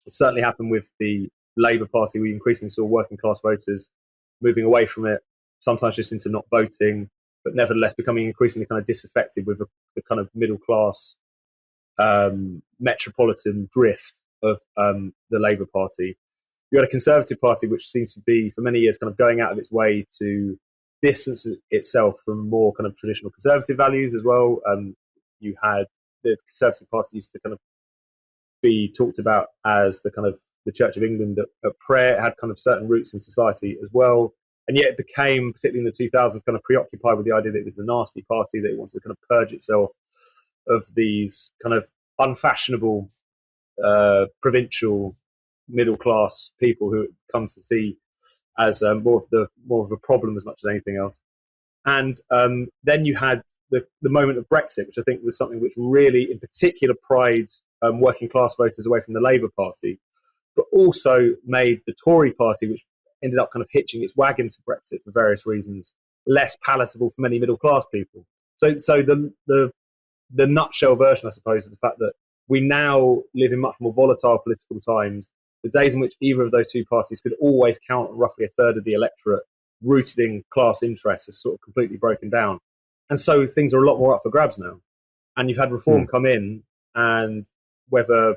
It certainly happened with the Labour Party. We increasingly saw working class voters moving away from it, sometimes just into not voting, but nevertheless becoming increasingly kind of disaffected with the kind of middle class metropolitan drift of the Labour Party. You had a Conservative Party which seems to be for many years kind of going out of its way to distance itself from more kind of traditional conservative values as well. You had the Conservative Party used to kind of be talked about as the kind of the Church of England at prayer. It had kind of certain roots in society as well. And yet it became, particularly in the 2000s, kind of preoccupied with the idea that it was the nasty party, that it wanted to kind of purge itself of these kind of unfashionable, provincial, middle-class people who it come to see as more of a problem as much as anything else. And then you had the moment of Brexit, which I think was something which really, in particular, pried working class voters away from the Labour Party, but also made the Tory Party, which ended up kind of hitching its wagon to Brexit for various reasons, less palatable for many middle class people. So the nutshell version, I suppose, of the fact that we now live in much more volatile political times. The days in which either of those two parties could always count on roughly a third of the electorate rooted in class interests has sort of completely broken down. And so things are a lot more up for grabs now. And you've had Reform come in, and whether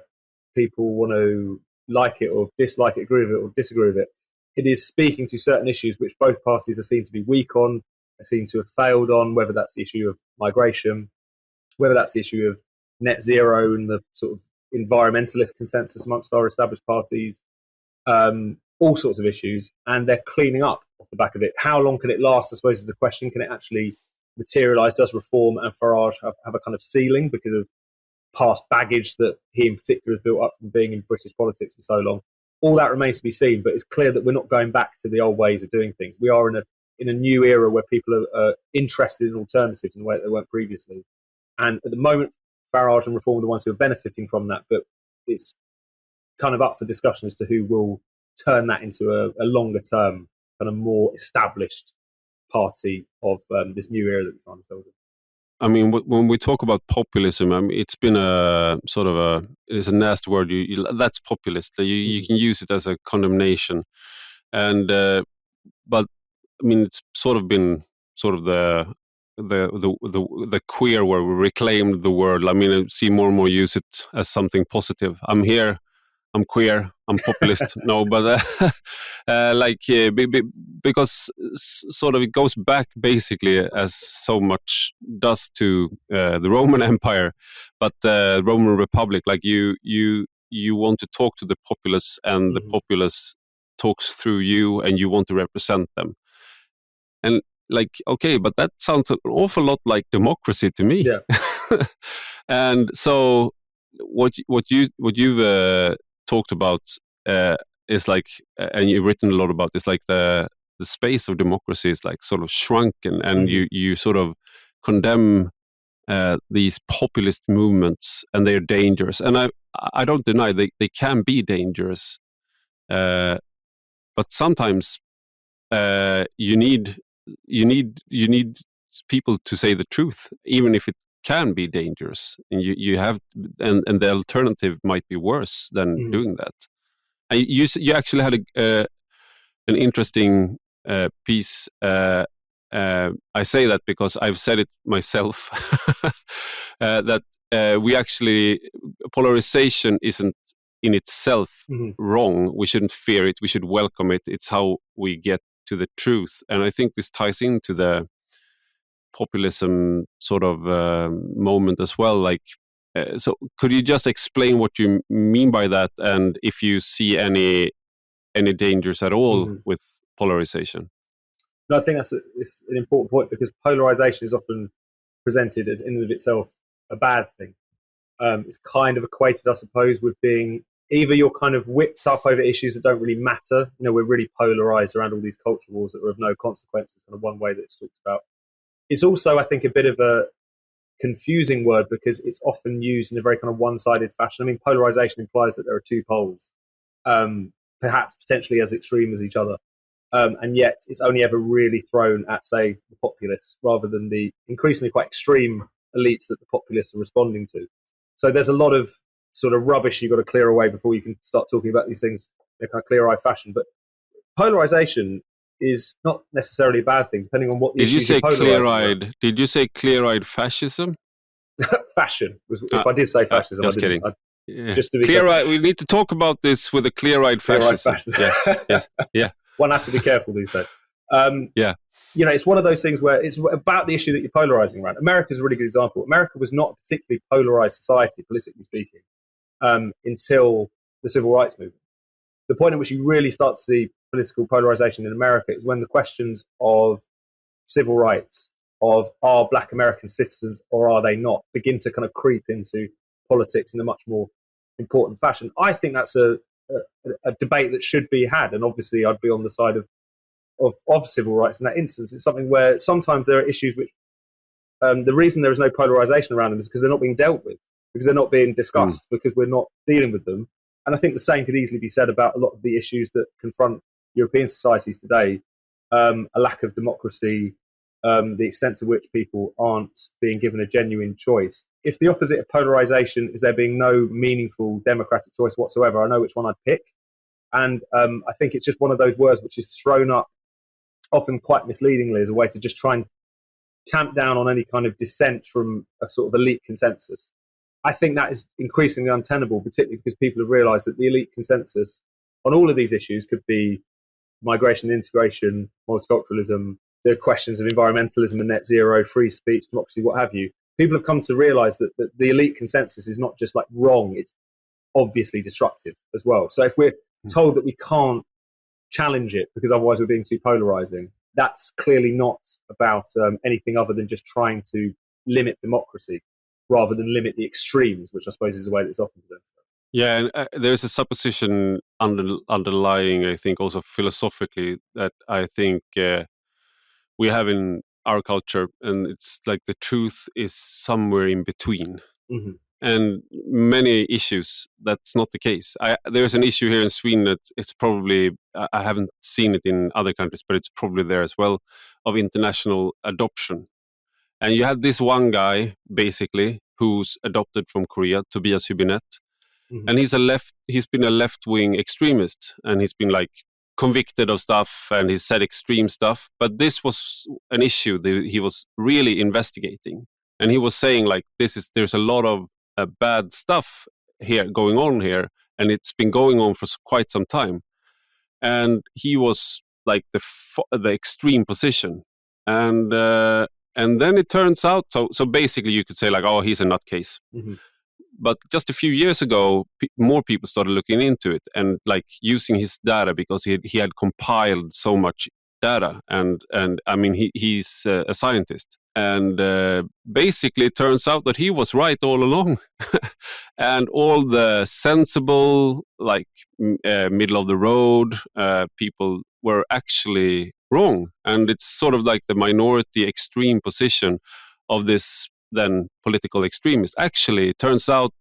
people want to like it or dislike it, agree with it or disagree with it, it is speaking to certain issues which both parties are seen to be weak on, are seen to have failed on, whether that's the issue of migration, whether that's the issue of net zero and the sort of environmentalist consensus amongst our established parties, all sorts of issues, and they're cleaning up off the back of it. How long can it last, I suppose, is the question. Can it actually materialise? Does Reform and Farage have a kind of ceiling because of past baggage that he in particular has built up from being in British politics for so long? All that remains to be seen, but it's clear that we're not going back to the old ways of doing things. We are in a new era where people are interested in alternatives in the way that they weren't previously. And at the moment, Farage and Reform are the ones who are benefiting from that, but it's kind of up for discussion as to who will turn that into a longer term, kind of more established party of this new era that we find ourselves in. I mean, when we talk about populism, I mean, it's been a sort of it's a nasty word. That's populist. You can use it as a condemnation, and but I mean, it's sort of been sort of the queer where we reclaimed the word. I mean, I see more and more use it as something positive. I'm here. I'm queer, I'm populist. No, but because sort of it goes back basically as so much does to the Roman Empire, but the Roman Republic. Like you want to talk to the populace, and the populace talks through you, and you want to represent them. And like, okay, but that sounds an awful lot like democracy to me. Yeah. And so what you've talked about is like, and you've written a lot about, is like the space of democracy is like sort of shrunken, and you sort of condemn these populist movements, and they're dangerous. And I don't deny they can be dangerous, but sometimes you need people to say the truth, even if it can be dangerous, and you have, and the alternative might be worse than doing that. And you actually had an interesting piece. I say that because I've said it myself, that we actually, polarization isn't in itself wrong. We shouldn't fear it. We should welcome it. It's how we get to the truth. And I think this ties into the populism sort of moment as well. Like, so could you just explain what you mean by that, and if you see any dangers at all with polarization? No, I think it's an important point, because polarization is often presented as in and of itself a bad thing. It's kind of equated, I suppose, with being either you're kind of whipped up over issues that don't really matter. You know, we're really polarized around all these culture wars that are of no consequence. It's kind of one way that it's talked about. It's also, I think, a bit of a confusing word, because it's often used in a very kind of one-sided fashion. I mean, polarization implies that there are two poles, perhaps potentially as extreme as each other. And yet it's only ever really thrown at, say, the populists, rather than the increasingly quite extreme elites that the populists are responding to. So there's a lot of sort of rubbish you've got to clear away before you can start talking about these things in a kind of clear-eyed fashion. But polarization is not necessarily a bad thing, depending on what the issues you're polarizing. Did you say clear-eyed fascism? Fashion. If I did say fascism, just I didn't. kidding. Just to be clear-eyed. We need to talk about this with a clear-eyed fascism. Yes. Yeah. One has to be careful these days. Yeah. You know, it's one of those things where it's about the issue that you're polarizing around. America's a really good example. America was not a particularly polarized society, politically speaking, until the civil rights movement. The point at which you really start to see political polarization in America is when the questions of civil rights, of are black American citizens or are they not, begin to kind of creep into politics in a much more important fashion. I think that's a debate that should be had, and obviously I'd be on the side of civil rights in that instance. It's something where sometimes there are issues which the reason there is no polarization around them is because they're not being dealt with, because they're not being discussed, because we're not dealing with them. And I think the same could easily be said about a lot of the issues that confront European societies today, a lack of democracy, the extent to which people aren't being given a genuine choice. If the opposite of polarization is there being no meaningful democratic choice whatsoever, I know which one I'd pick. And I think it's just one of those words which is thrown up often quite misleadingly as a way to just try and tamp down on any kind of dissent from a sort of elite consensus. I think that is increasingly untenable, particularly because people have realized that the elite consensus on all of these issues could be migration, integration, multiculturalism, the questions of environmentalism and net zero, free speech, democracy, what have you. People have come to realize that the elite consensus is not just like wrong, it's obviously destructive as well. So if we're told that we can't challenge it because otherwise we're being too polarizing, that's clearly not about anything other than just trying to limit democracy rather than limit the extremes, which I suppose is the way that it's often presented. Yeah, and there's a supposition underlying, I think, also philosophically, that I think we have in our culture, and it's like the truth is somewhere in between. and many issues, that's not the case. There's an issue here in Sweden that it's probably, I haven't seen it in other countries, but it's probably there as well, of international adoption. And you had this one guy, basically, who's adopted from Korea, Tobias Hübinette, and he's been a left-wing extremist, and he's been like convicted of stuff, and he's said extreme stuff. But this was an issue that he was really investigating, and he was saying like, there's a lot of bad stuff here going on here, and it's been going on for quite some time. And he was like the extreme position, and then it turns out so basically you could say like, oh, he's a nutcase. But just a few years ago, more people started looking into it and like using his data, because he had compiled so much data, and I mean he's a scientist, and basically it turns out that he was right all along, and all the sensible, like middle of the road people were actually wrong, and it's sort of like the minority extreme position of this then political extremist. Actually, it turns out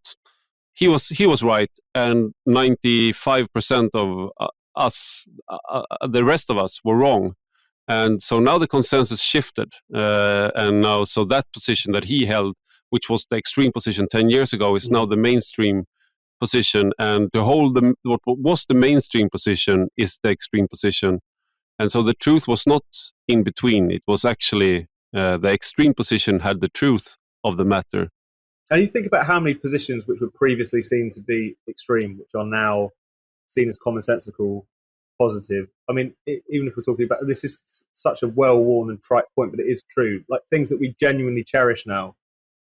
he was right, and 95% of us, the rest of us, were wrong. And so now the consensus shifted, and now so that position that he held, which was the extreme position 10 years ago, is now the mainstream position, and to hold what was the mainstream position is the extreme position. And so the truth was not in between; it was actually the extreme position had the truth of the matter. And you think about how many positions which were previously seen to be extreme, which are now seen as commonsensical, positive. I mean, even if we're talking about, this is such a well-worn and trite point, but it is true. Like things that we genuinely cherish now,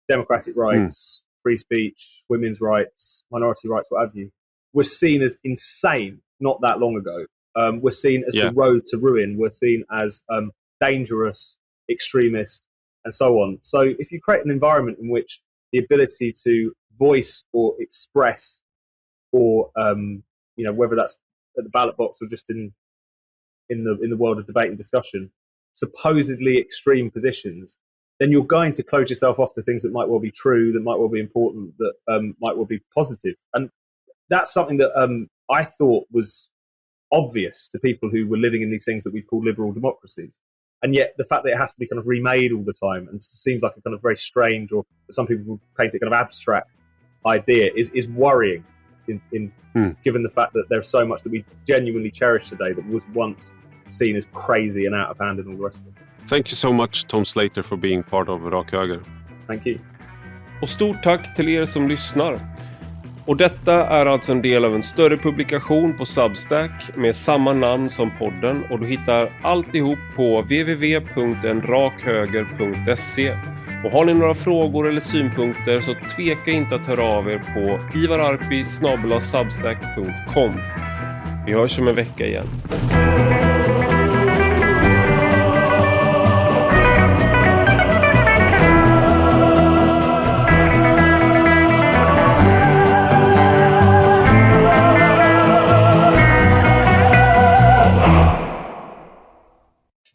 democratic rights, free speech, women's rights, minority rights, what have you, were seen as insane not that long ago. We're seen as the road to ruin. We're seen as dangerous, extremist, and so on. So if you create an environment in which the ability to voice or express, or whether that's at the ballot box or just in the world of debate and discussion, supposedly extreme positions, then you're going to close yourself off to things that might well be true, that might well be important, that might well be positive. And that's something that I thought was obvious to people who were living in these things that we call liberal democracies. And yet the fact that it has to be kind of remade all the time and seems like a kind of very strange, or some people will paint it kind of abstract idea, is worrying given the fact that there's so much that we genuinely cherish today that was once seen as crazy and out of hand and all the rest of it. Thank you so much, Tom Slater, for being part of Rak Höger. Thank you. Och stort tack till er som lyssnar. Och detta är alltså en del av en större publikation på Substack med samma namn som podden, och du hittar alltihop på www.enrakhöger.se. Och har ni några frågor eller synpunkter så tveka inte att höra av er på ivararpi@substack.com. Vi hörs om en vecka igen.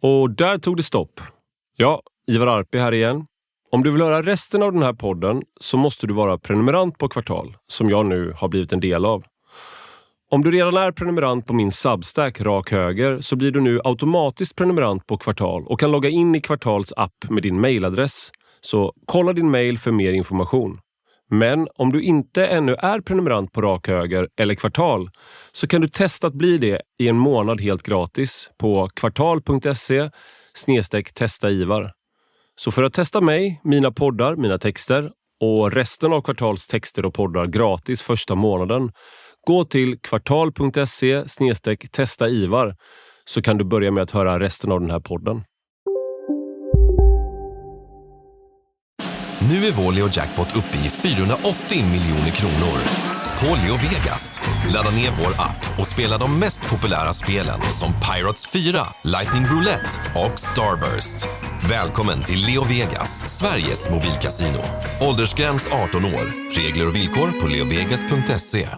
Och där tog det stopp. Ja, Ivar Arpi här igen. Om du vill höra resten av den här podden så måste du vara prenumerant på Kvartal, som jag nu har blivit en del av. Om du redan är prenumerant på min Substack Rak Höger så blir du nu automatiskt prenumerant på Kvartal och kan logga in i Kvartals app med din mailadress. Så kolla din mail för mer information. Men om du inte ännu är prenumerant på Rak Höger eller Kvartal så kan du testa att bli det i en månad helt gratis på kvartal.se/testaivar. Så för att testa mig, mina poddar, mina texter och resten av Kvartals texter och poddar gratis första månaden, gå till kvartal.se/testaivar så kan du börja med att höra resten av den här podden. Nu är vår Leo Jackpot uppe i 480 miljoner kronor. På Leo Vegas. Ladda ner vår app och spela de mest populära spelen som Pirates 4, Lightning Roulette och Starburst. Välkommen till Leo Vegas, Sveriges mobilkasino. Åldersgräns 18 år. Regler och villkor på leovegas.se.